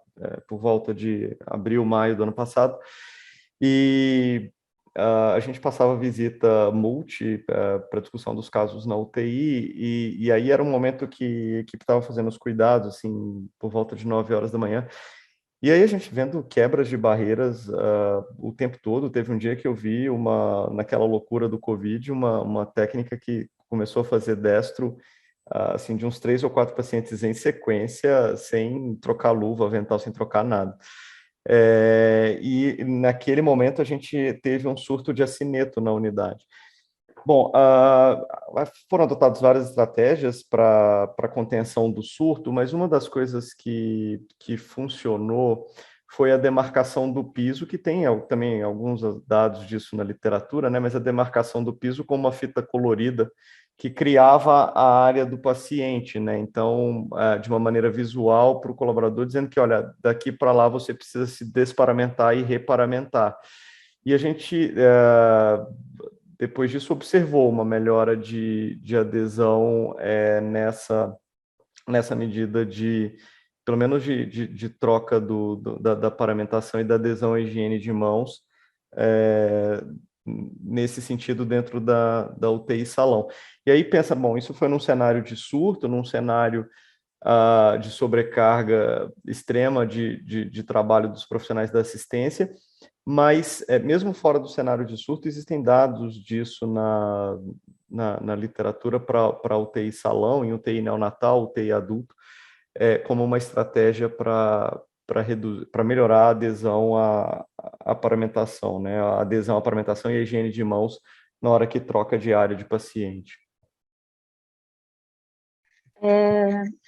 por volta de abril, maio do ano passado, e a gente passava visita multi para discussão dos casos na UTI, e aí era um momento que a equipe estava fazendo os cuidados, assim, por volta de 9 horas da manhã, e aí a gente vendo quebras de barreiras o tempo todo. Teve um dia que eu vi naquela loucura do Covid, uma técnica que começou a fazer destro, assim, de uns 3 ou 4 pacientes em sequência, sem trocar luva, avental, sem trocar nada. E naquele momento a gente teve um surto de acineto na unidade. Bom, foram adotadas várias estratégias para contenção do surto, mas uma das coisas que funcionou foi a demarcação do piso, que tem também alguns dados disso na literatura, né? Mas a demarcação do piso com uma fita colorida que criava a área do paciente, né? Então, de uma maneira visual para o colaborador, dizendo que, olha, daqui para lá você precisa se desparamentar e reparamentar. E a gente, depois disso, observou uma melhora de adesão nessa medida pelo menos de troca da paramentação e da adesão à higiene de mãos, nesse sentido dentro da UTI salão. E aí pensa, bom, isso foi num cenário de surto, num cenário de sobrecarga extrema de trabalho dos profissionais da assistência, mas mesmo fora do cenário de surto, existem dados disso na literatura para UTI salão, em UTI neonatal, UTI adulto, como uma estratégia para melhorar a adesão à paramentação, né? A adesão à paramentação e a higiene de mãos na hora que troca de área de paciente.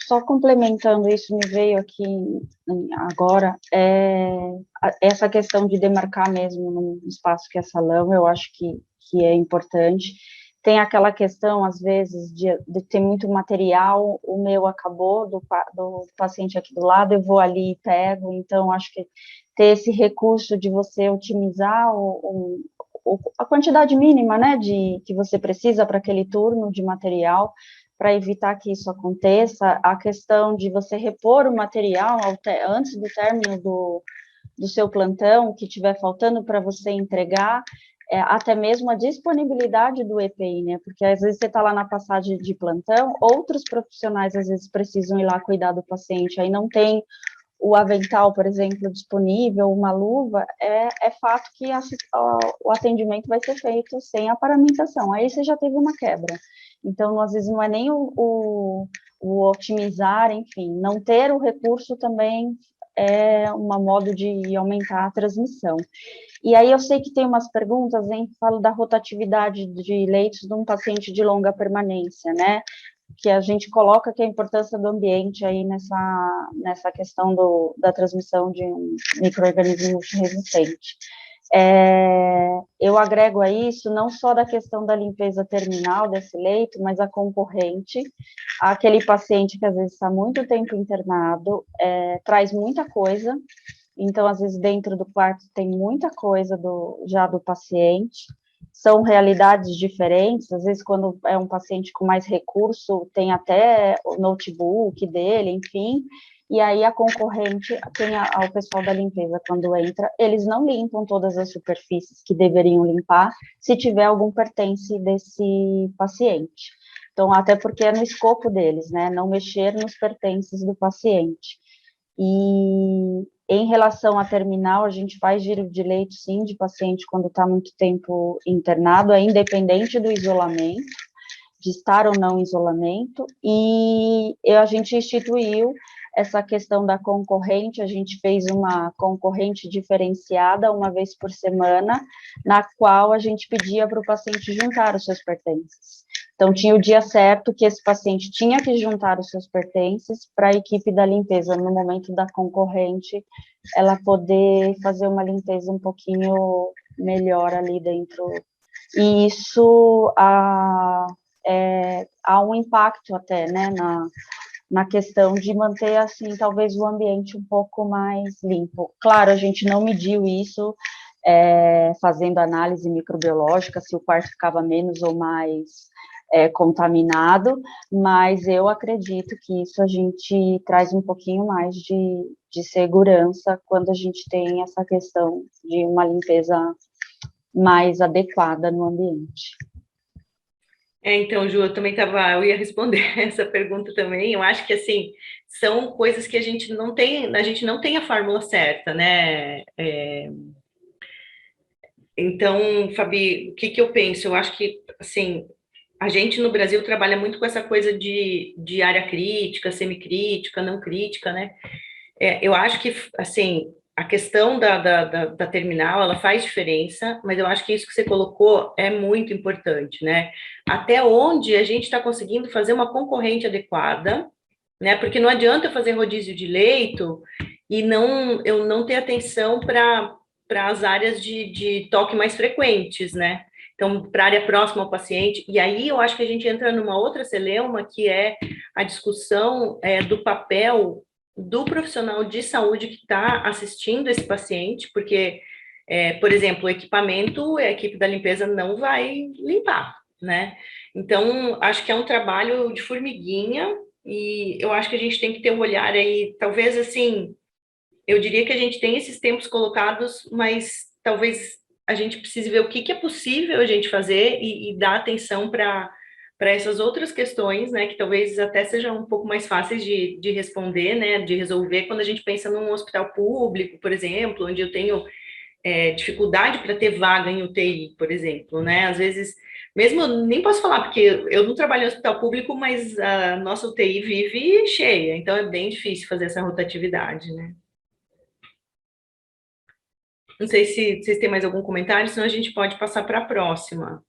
Só complementando isso, me veio aqui agora, essa questão de demarcar mesmo num espaço que é salão, eu acho que é importante. Tem aquela questão, às vezes, de ter muito material, o meu acabou, do paciente aqui do lado, eu vou ali e pego, então acho que ter esse recurso de você otimizar a quantidade mínima, né, que você precisa para aquele turno de material, para evitar que isso aconteça, a questão de você repor o material antes do término do seu plantão, que estiver faltando para você entregar, até mesmo a disponibilidade do EPI, né, porque às vezes você está lá na passagem de plantão, outros profissionais às vezes precisam ir lá cuidar do paciente, aí não tem o avental, por exemplo, disponível, uma luva, é fato que o atendimento vai ser feito sem a paramentação, aí você já teve uma quebra. Então, às vezes, não é nem o otimizar, enfim, não ter o recurso também é um modo de aumentar a transmissão. E aí eu sei que tem umas perguntas, hein, falo da rotatividade de leitos de um paciente de longa permanência, né, que a gente coloca que a importância do ambiente aí nessa questão da transmissão de um micro-organismo multiresistente. Eu agrego a isso não só da questão da limpeza terminal desse leito, mas a concorrente, aquele paciente que às vezes está muito tempo internado, traz muita coisa, então às vezes dentro do quarto tem muita coisa já do paciente, são realidades diferentes, às vezes quando é um paciente com mais recurso, tem até o notebook dele, enfim, e aí a concorrente, o pessoal da limpeza, quando entra, eles não limpam todas as superfícies que deveriam limpar, se tiver algum pertence desse paciente. Então, até porque é no escopo deles, né, não mexer nos pertences do paciente. E em relação à terminal, a gente faz giro de leito, sim, de paciente quando está muito tempo internado, é independente do isolamento, de estar ou não em isolamento, e a gente instituiu essa questão da concorrente, a gente fez uma concorrente diferenciada uma vez por semana, na qual a gente pedia para o paciente juntar os seus pertences. Então, tinha o dia certo que esse paciente tinha que juntar os seus pertences para a equipe da limpeza, no momento da concorrente, ela poder fazer uma limpeza um pouquinho melhor ali dentro. E isso há um impacto até, né, na questão de manter, assim, talvez o ambiente um pouco mais limpo. Claro, a gente não mediu isso, fazendo análise microbiológica, se o quarto ficava menos ou mais contaminado, mas eu acredito que isso a gente traz um pouquinho mais de segurança quando a gente tem essa questão de uma limpeza mais adequada no ambiente. Então, Ju, eu ia responder essa pergunta também. Eu acho que, assim, são coisas que a gente não tem a fórmula certa, né? Então, Fabi, o que eu penso? Eu acho que, assim, a gente no Brasil trabalha muito com essa coisa de área crítica, semicrítica, não crítica, né? Eu acho que, assim, a questão da terminal, ela faz diferença, mas eu acho que isso que você colocou é muito importante, né? Até onde a gente está conseguindo fazer uma concorrente adequada, né? Porque não adianta eu fazer rodízio de leito e eu não ter atenção para as áreas de toque mais frequentes, né? Então, para a área próxima ao paciente, e aí eu acho que a gente entra numa outra celeuma, que é a discussão do papel do profissional de saúde que está assistindo esse paciente, porque, por exemplo, o equipamento, a equipe da limpeza não vai limpar, né? Então, acho que é um trabalho de formiguinha, e eu acho que a gente tem que ter um olhar aí, talvez assim, eu diria que a gente tem esses tempos colocados, mas talvez a gente precise ver o que é possível a gente fazer e dar atenção para essas outras questões, né, que talvez até sejam um pouco mais fáceis de responder, né, de resolver quando a gente pensa num hospital público, por exemplo, onde eu tenho dificuldade para ter vaga em UTI, por exemplo, né, às vezes, mesmo, nem posso falar, porque eu não trabalho em hospital público, mas a nossa UTI vive cheia, então é bem difícil fazer essa rotatividade, né. Não sei se vocês têm mais algum comentário, senão a gente pode passar para a próxima.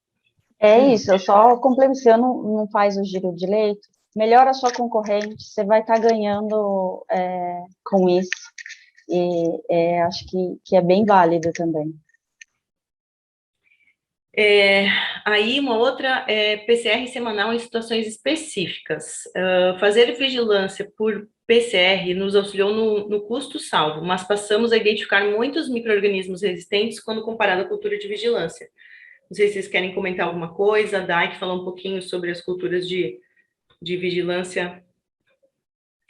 É isso, eu só complemento, se eu não faz o giro de leito, melhora a sua concorrente, você vai estar ganhando com isso, e acho que é bem válido também. Aí, uma outra PCR semanal em situações específicas. Fazer vigilância por PCR nos auxiliou no custo salvo, mas passamos a identificar muitos micro-organismos resistentes quando comparado à cultura de vigilância. Não sei se vocês querem comentar alguma coisa. A Dai, que falou um pouquinho sobre as culturas de vigilância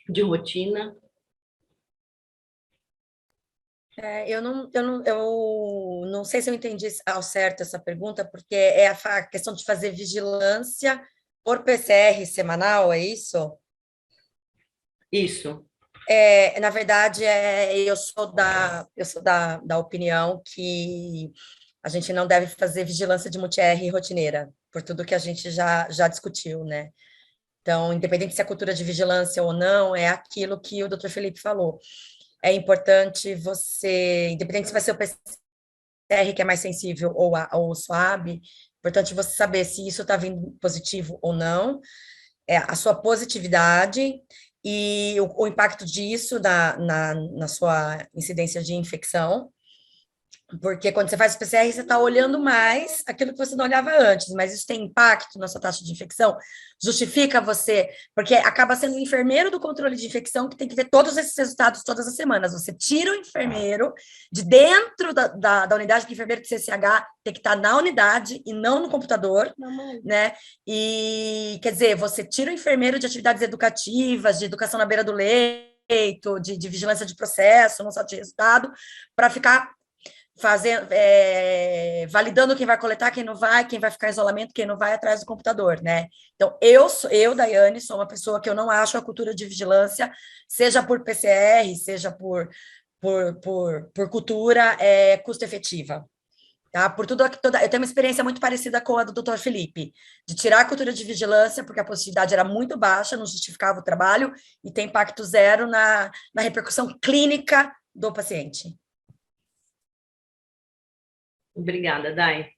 de rotina. Eu não sei se eu entendi ao certo essa pergunta, porque é a questão de fazer vigilância por PCR semanal, é isso? Isso. Na verdade, eu sou da opinião que a gente não deve fazer vigilância de multi-R rotineira, por tudo que a gente já discutiu, né? Então, independente se é cultura de vigilância ou não, é aquilo que o Dr. Felipe falou. É importante você, independente se vai ser o PCR que é mais sensível ou o SWAB, é importante você saber se isso está vindo positivo ou não, a sua positividade e o impacto disso na sua incidência de infecção, porque quando você faz o PCR, você está olhando mais aquilo que você não olhava antes, mas isso tem impacto na sua taxa de infecção? Justifica você, porque acaba sendo o enfermeiro do controle de infecção que tem que ver todos esses resultados todas as semanas. Você tira o enfermeiro de dentro da unidade, que o enfermeiro de CCH tem que estar na unidade e não no computador, né? E, quer dizer, você tira o enfermeiro de atividades educativas, de educação na beira do leito, de vigilância de processo, não só de resultado, para ficar validando quem vai coletar, quem não vai, quem vai ficar em isolamento, quem não vai atrás do computador, né? Então, eu, Daiane, sou uma pessoa que eu não acho a cultura de vigilância, seja por PCR, seja por cultura, custo efetiva. Tá? Por tudo, eu tenho uma experiência muito parecida com a do Dr. Felipe, de tirar a cultura de vigilância, porque a positividade era muito baixa, não justificava o trabalho, e tem impacto zero na repercussão clínica do paciente. Obrigada, Dai.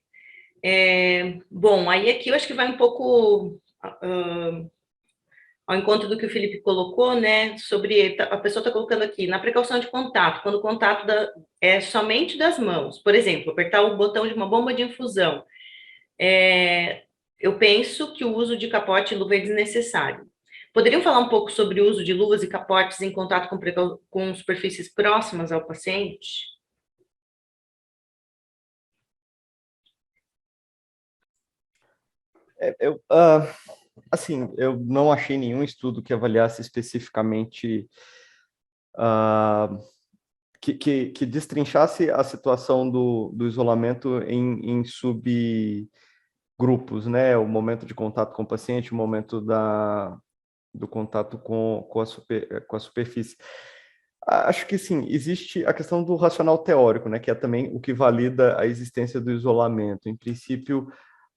Bom, aí aqui eu acho que vai um pouco ao encontro do que o Felipe colocou, né, sobre, a pessoa está colocando aqui, na precaução de contato, quando o contato é somente das mãos, por exemplo, apertar o botão de uma bomba de infusão, eu penso que o uso de capote e luva é desnecessário. Poderiam falar um pouco sobre o uso de luvas e capotes em contato com superfícies próximas ao paciente? Assim, eu não achei nenhum estudo que avaliasse especificamente, que destrinchasse a situação do isolamento em subgrupos, né? O momento de contato com o paciente, o momento do contato com a superfície. Acho que sim, existe a questão do racional teórico, né? Que é também o que valida a existência do isolamento. Em princípio,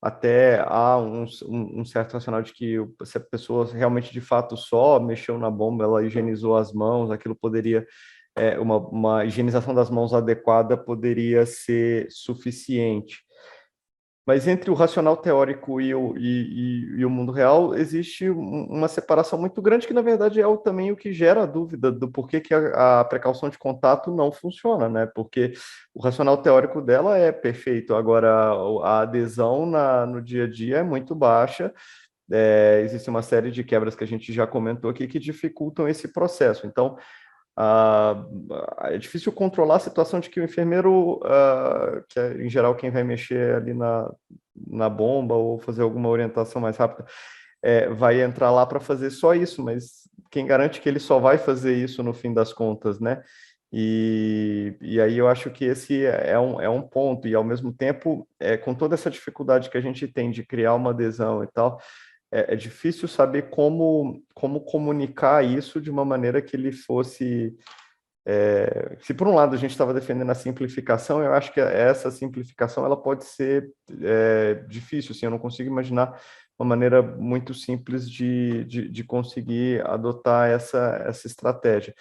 até há um certo racional de que se a pessoa realmente, de fato, só mexeu na bomba, ela higienizou as mãos, aquilo poderia, uma higienização das mãos adequada poderia ser suficiente. Mas entre o racional teórico e o mundo real, existe uma separação muito grande, que, na verdade, também o que gera a dúvida do porquê que a precaução de contato não funciona, né? Porque o racional teórico dela é perfeito, agora a adesão no dia a dia é muito baixa. Existe uma série de quebras que a gente já comentou aqui que dificultam esse processo. Então, é difícil controlar a situação de que o enfermeiro, que é em geral quem vai mexer ali na bomba ou fazer alguma orientação mais rápida, vai entrar lá para fazer só isso, mas quem garante que ele só vai fazer isso no fim das contas, né? E aí eu acho que esse é um ponto, e ao mesmo tempo, com toda essa dificuldade que a gente tem de criar uma adesão e tal, é difícil saber como comunicar isso de uma maneira que ele fosse... se por um lado a gente estava defendendo a simplificação, eu acho que essa simplificação ela pode ser difícil, assim, eu não consigo imaginar uma maneira muito simples de conseguir adotar essa estratégia.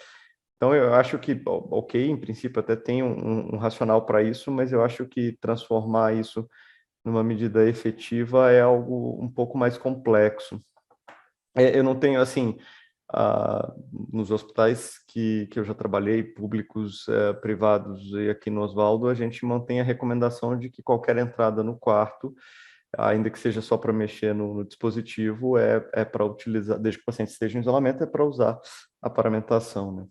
Então, eu acho que, ok, em princípio até tem um racional para isso, mas eu acho que transformar isso numa medida efetiva é algo um pouco mais complexo. Eu não tenho, assim, nos hospitais que eu já trabalhei, públicos, privados, e aqui no Osvaldo, a gente mantém a recomendação de que qualquer entrada no quarto, ainda que seja só para mexer no dispositivo, é para utilizar, desde que o paciente esteja em isolamento, é para usar a paramentação, né?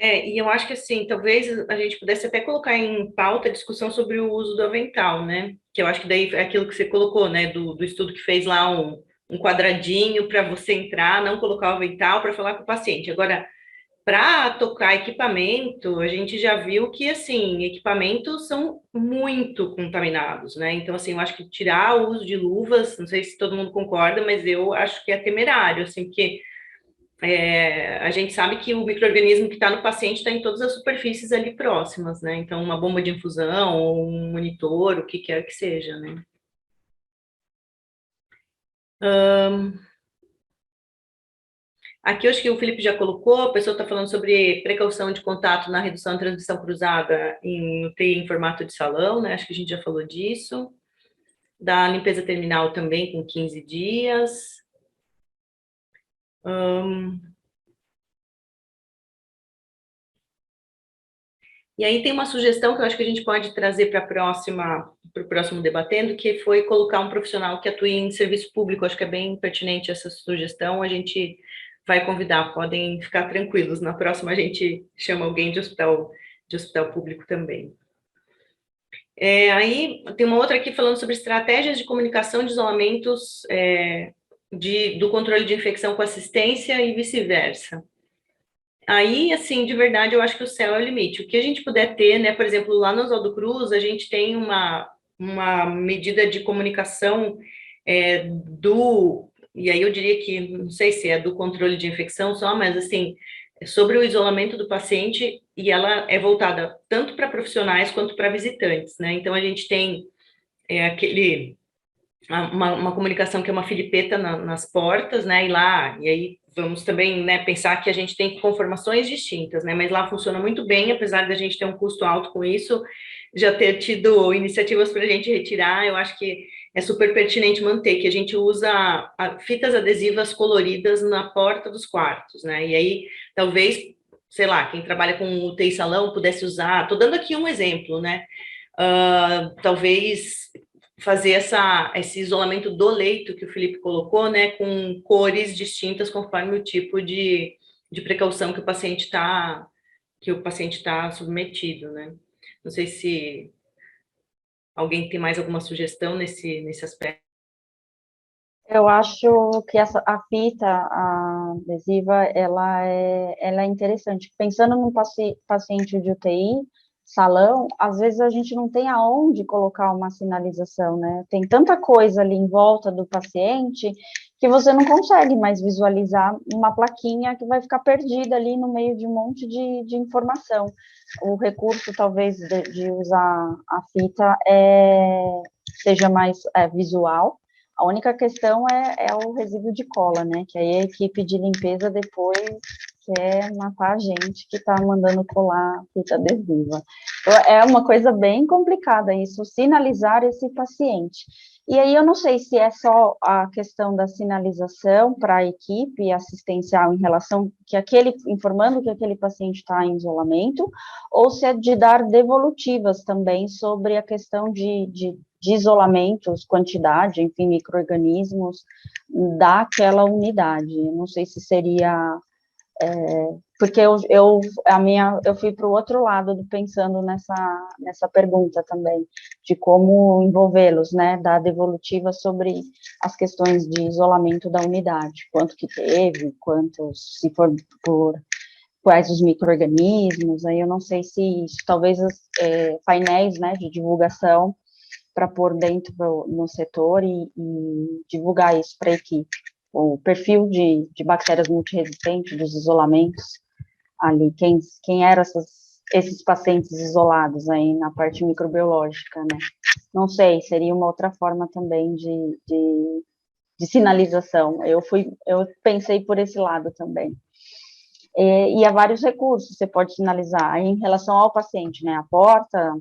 E eu acho que, assim, talvez a gente pudesse até colocar em pauta a discussão sobre o uso do avental, né? Que eu acho que daí é aquilo que você colocou, né? Do estudo que fez lá um quadradinho para você entrar, não colocar o avental para falar com o paciente. Agora, para tocar equipamento, a gente já viu que, assim, equipamentos são muito contaminados, né? Então, assim, eu acho que tirar o uso de luvas, não sei se todo mundo concorda, mas eu acho que é temerário, assim, porque a gente sabe que o micro-organismo que está no paciente está em todas as superfícies ali próximas, né? Então, uma bomba de infusão, ou um monitor, o que quer que seja, né? Aqui, eu acho que o Felipe já colocou, a pessoa está falando sobre precaução de contato na redução e transmissão cruzada em UTI em formato de salão, né? Acho que a gente já falou disso. Da limpeza terminal também, com 15 dias. E aí tem uma sugestão que eu acho que a gente pode trazer para o próximo debatendo, que foi colocar um profissional que atue em serviço público. Acho que é bem pertinente essa sugestão. A gente vai convidar, podem ficar tranquilos. Na próxima a gente chama alguém de hospital público também. Aí tem uma outra aqui falando sobre estratégias de comunicação de isolamentos do controle de infecção com assistência e vice-versa. Aí, assim, de verdade, eu acho que o céu é o limite. O que a gente puder ter, né? Por exemplo, lá no Oswaldo Cruz, a gente tem uma medida de comunicação e aí eu diria que, não sei se é do controle de infecção só, mas, assim, sobre o isolamento do paciente e ela é voltada tanto para profissionais quanto para visitantes, né? Então, a gente tem uma comunicação que é uma filipeta nas portas, né? E aí vamos também, né, pensar que a gente tem conformações distintas, né? Mas lá funciona muito bem, apesar da gente ter um custo alto com isso, já ter tido iniciativas para a gente retirar, eu acho que é super pertinente manter, que a gente usa fitas adesivas coloridas na porta dos quartos, né? E aí, talvez, sei lá, quem trabalha com UTI salão pudesse usar, estou dando aqui um exemplo, né? Talvez fazer esse isolamento do leito que o Felipe colocou, né, com cores distintas conforme o tipo de precaução que o paciente está submetido, né? Não sei se alguém tem mais alguma sugestão nesse aspecto. Eu acho que a fita adesiva, ela é interessante. Pensando num paciente de UTI, salão, às vezes a gente não tem aonde colocar uma sinalização, né? Tem tanta coisa ali em volta do paciente que você não consegue mais visualizar uma plaquinha que vai ficar perdida ali no meio de um monte de informação. O recurso, talvez, de usar a fita seja mais visual. A única questão é o resíduo de cola, né? Que aí a equipe de limpeza depois quer matar a gente que está mandando colar fita adesiva. É uma coisa bem complicada isso, sinalizar esse paciente. E aí eu não sei se é só a questão da sinalização para a equipe assistencial em relação informando que aquele paciente está em isolamento, ou se é de dar devolutivas também sobre a questão de isolamentos, quantidade, enfim, micro-organismos daquela unidade. Eu não sei se seria... porque eu fui para o outro lado, pensando nessa pergunta também, de como envolvê-los, né, dar devolutiva sobre as questões de isolamento da unidade, quanto que teve, quantos, se for por quais os micro-organismos, aí eu não sei se isso, talvez painéis, né, de divulgação para pôr dentro no setor e divulgar isso para a equipe. O perfil de bactérias multiresistentes, dos isolamentos, ali, quem eram esses pacientes isolados aí na parte microbiológica, né? Não sei, seria uma outra forma também de sinalização. Eu pensei por esse lado também. E há vários recursos, você pode sinalizar em relação ao paciente, né? A porta,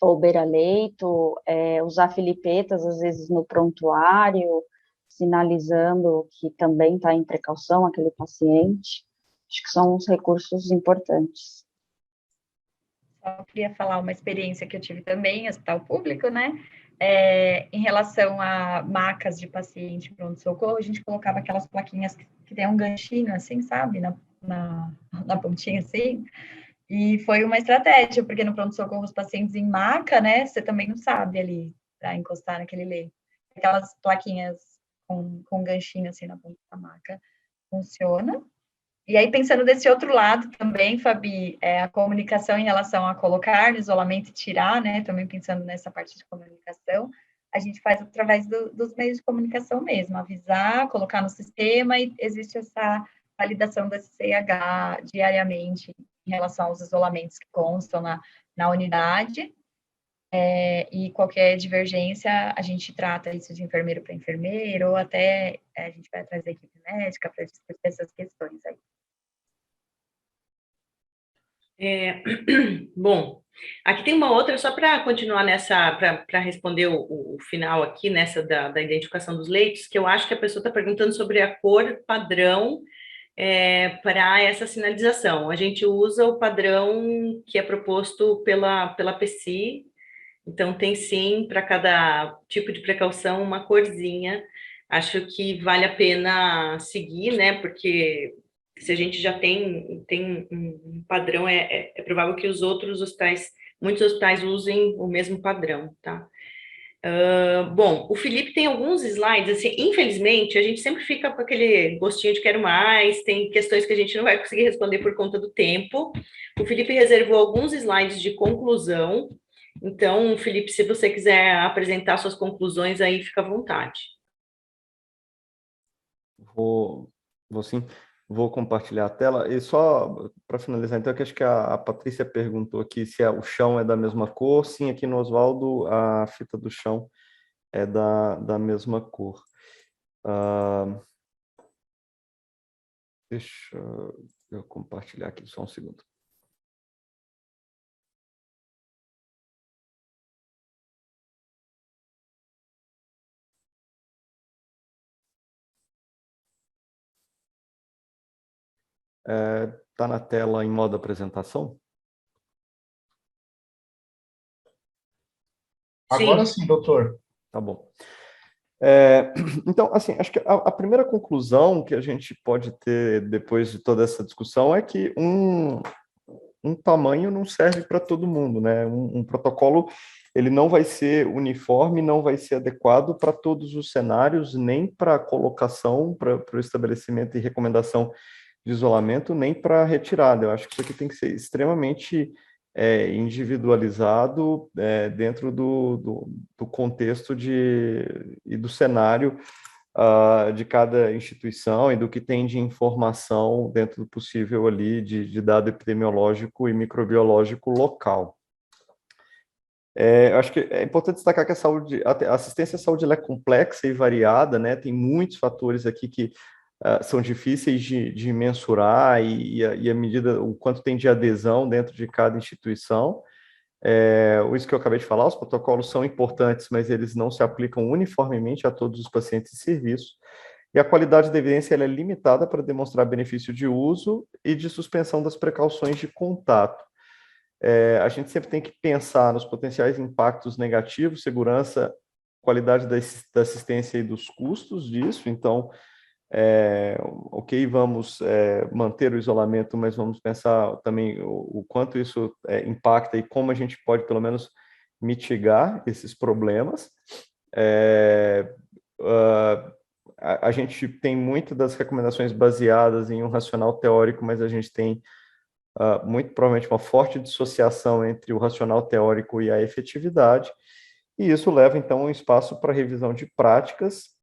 ou beira-leito, usar filipetas, às vezes, no prontuário, sinalizando que também está em precaução aquele paciente. Acho que são uns recursos importantes. Só queria falar uma experiência que eu tive também em hospital público, né? Em relação a macas de paciente pronto-socorro, a gente colocava aquelas plaquinhas que tem um ganchinho, assim, sabe? Na pontinha, assim. E foi uma estratégia, porque no pronto-socorro os pacientes em maca, né? Você também não sabe ali para encostar naquele leito. Aquelas plaquinhas com ganchinho assim na ponta da maca funciona. E aí, pensando desse outro lado também, Fabi, a comunicação em relação a colocar no isolamento e tirar, né? Também pensando nessa parte de comunicação, a gente faz através dos meios de comunicação mesmo, avisar, colocar no sistema, e existe essa validação da CCH diariamente em relação aos isolamentos que constam na unidade, e qualquer divergência, a gente trata isso de enfermeiro para enfermeiro, ou até a gente vai atrás da equipe médica para discutir essas questões aí. Bom, aqui tem uma outra, só para continuar para responder o final aqui, nessa da identificação dos leitos, que eu acho que a pessoa está perguntando sobre a cor padrão para essa sinalização. A gente usa o padrão que é proposto pela PSI, então tem sim, para cada tipo de precaução, uma corzinha. Acho que vale a pena seguir, né, porque se a gente já tem um padrão, é provável que os outros hospitais, muitos hospitais usem o mesmo padrão, tá? Bom, o Felipe tem alguns slides, assim, infelizmente, a gente sempre fica com aquele gostinho de quero mais, tem questões que a gente não vai conseguir responder por conta do tempo. O Felipe reservou alguns slides de conclusão, então, Felipe, se você quiser apresentar suas conclusões aí, fica à vontade. Vou sim. Vou compartilhar a tela. E só para finalizar, então, que acho que a Patrícia perguntou aqui se o chão é da mesma cor. Sim, aqui no Oswaldo, a fita do chão é da mesma cor. Deixa eu compartilhar aqui só um segundo. Está na tela em modo apresentação? Agora sim, doutor. Tá bom. Então, assim, acho que a primeira conclusão que a gente pode ter depois de toda essa discussão é que um tamanho não serve para todo mundo, né? Um protocolo, ele não vai ser uniforme, não vai ser adequado para todos os cenários, nem para colocação, para o estabelecimento e recomendação de isolamento, nem para retirada. Eu acho que isso aqui tem que ser extremamente individualizado dentro do contexto e do cenário de cada instituição e do que tem de informação dentro do possível ali de dado epidemiológico e microbiológico local. Acho que é importante destacar que a assistência à saúde ela é complexa e variada, né? Tem muitos fatores aqui que são difíceis de mensurar e a medida, o quanto tem de adesão dentro de cada instituição. Isso que eu acabei de falar, os protocolos são importantes, mas eles não se aplicam uniformemente a todos os pacientes e serviços. E a qualidade da evidência ela é limitada para demonstrar benefício de uso e de suspensão das precauções de contato. A gente sempre tem que pensar nos potenciais impactos negativos, segurança, qualidade da assistência e dos custos disso. Então, ok, vamos manter o isolamento, mas vamos pensar também o quanto isso impacta e como a gente pode, pelo menos, mitigar esses problemas. A gente tem muitas das recomendações baseadas em um racional teórico, mas a gente tem muito provavelmente uma forte dissociação entre o racional teórico e a efetividade, e isso leva, então, um espaço para revisão de práticas,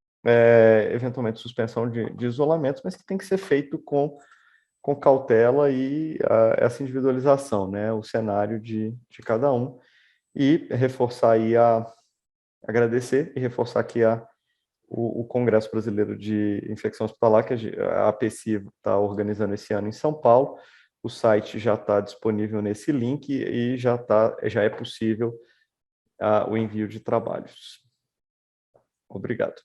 eventualmente suspensão de isolamentos, mas que tem que ser feito com cautela e essa individualização, né, o cenário de cada um, e reforçar aí agradecer e reforçar aqui o Congresso Brasileiro de Infecção Hospitalar, que a APCI está organizando esse ano em São Paulo. O site já está disponível nesse link e já é possível o envio de trabalhos. Obrigado.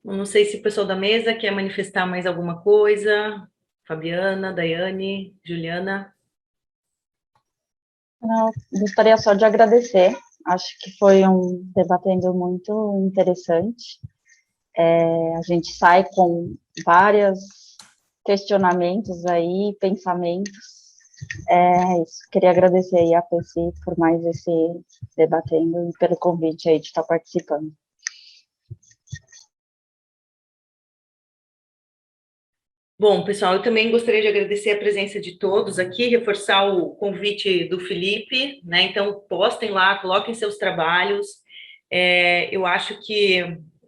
Não sei se o pessoal da mesa quer manifestar mais alguma coisa. Fabiana, Daiane, Juliana. Não, gostaria só de agradecer. Acho que foi um debatendo muito interessante. A gente sai com vários questionamentos aí, pensamentos. Isso. Queria agradecer aí a PC por mais esse debatendo e pelo convite aí de estar participando. Bom, pessoal, eu também gostaria de agradecer a presença de todos aqui, reforçar o convite do Felipe, né? Então, postem lá, coloquem seus trabalhos. Eu acho que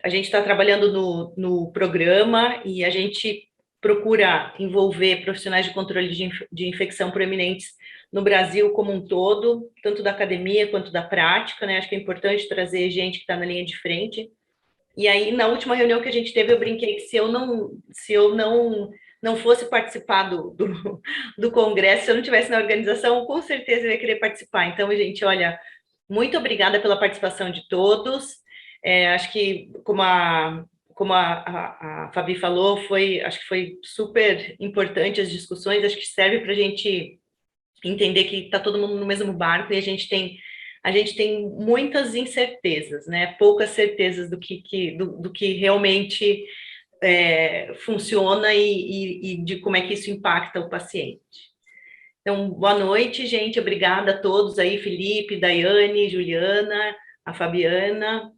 a gente está trabalhando no programa e a gente procura envolver profissionais de controle de infecção proeminentes no Brasil como um todo, tanto da academia quanto da prática, né? Acho que é importante trazer gente que está na linha de frente. E aí, na última reunião que a gente teve, eu brinquei que se eu não fosse participar do congresso, se eu não estivesse na organização, com certeza eu ia querer participar. Então, gente, olha, muito obrigada pela participação de todos. Acho que, como a Fabi falou, acho que foi super importante as discussões, acho que serve para a gente entender que está todo mundo no mesmo barco e a gente tem muitas incertezas, né? Poucas certezas do que realmente funciona e de como é que isso impacta o paciente. Então, boa noite, gente. Obrigada a todos aí, Felipe, Daiane, Juliana, a Fabiana,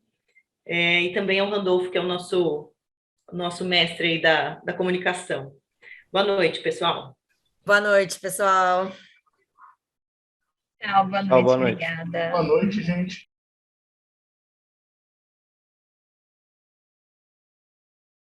e também ao Randolfo, que é o nosso mestre aí da comunicação. Boa noite, pessoal. Boa noite, pessoal. Tchau, boa noite, Boa noite. obrigada. Boa noite, gente.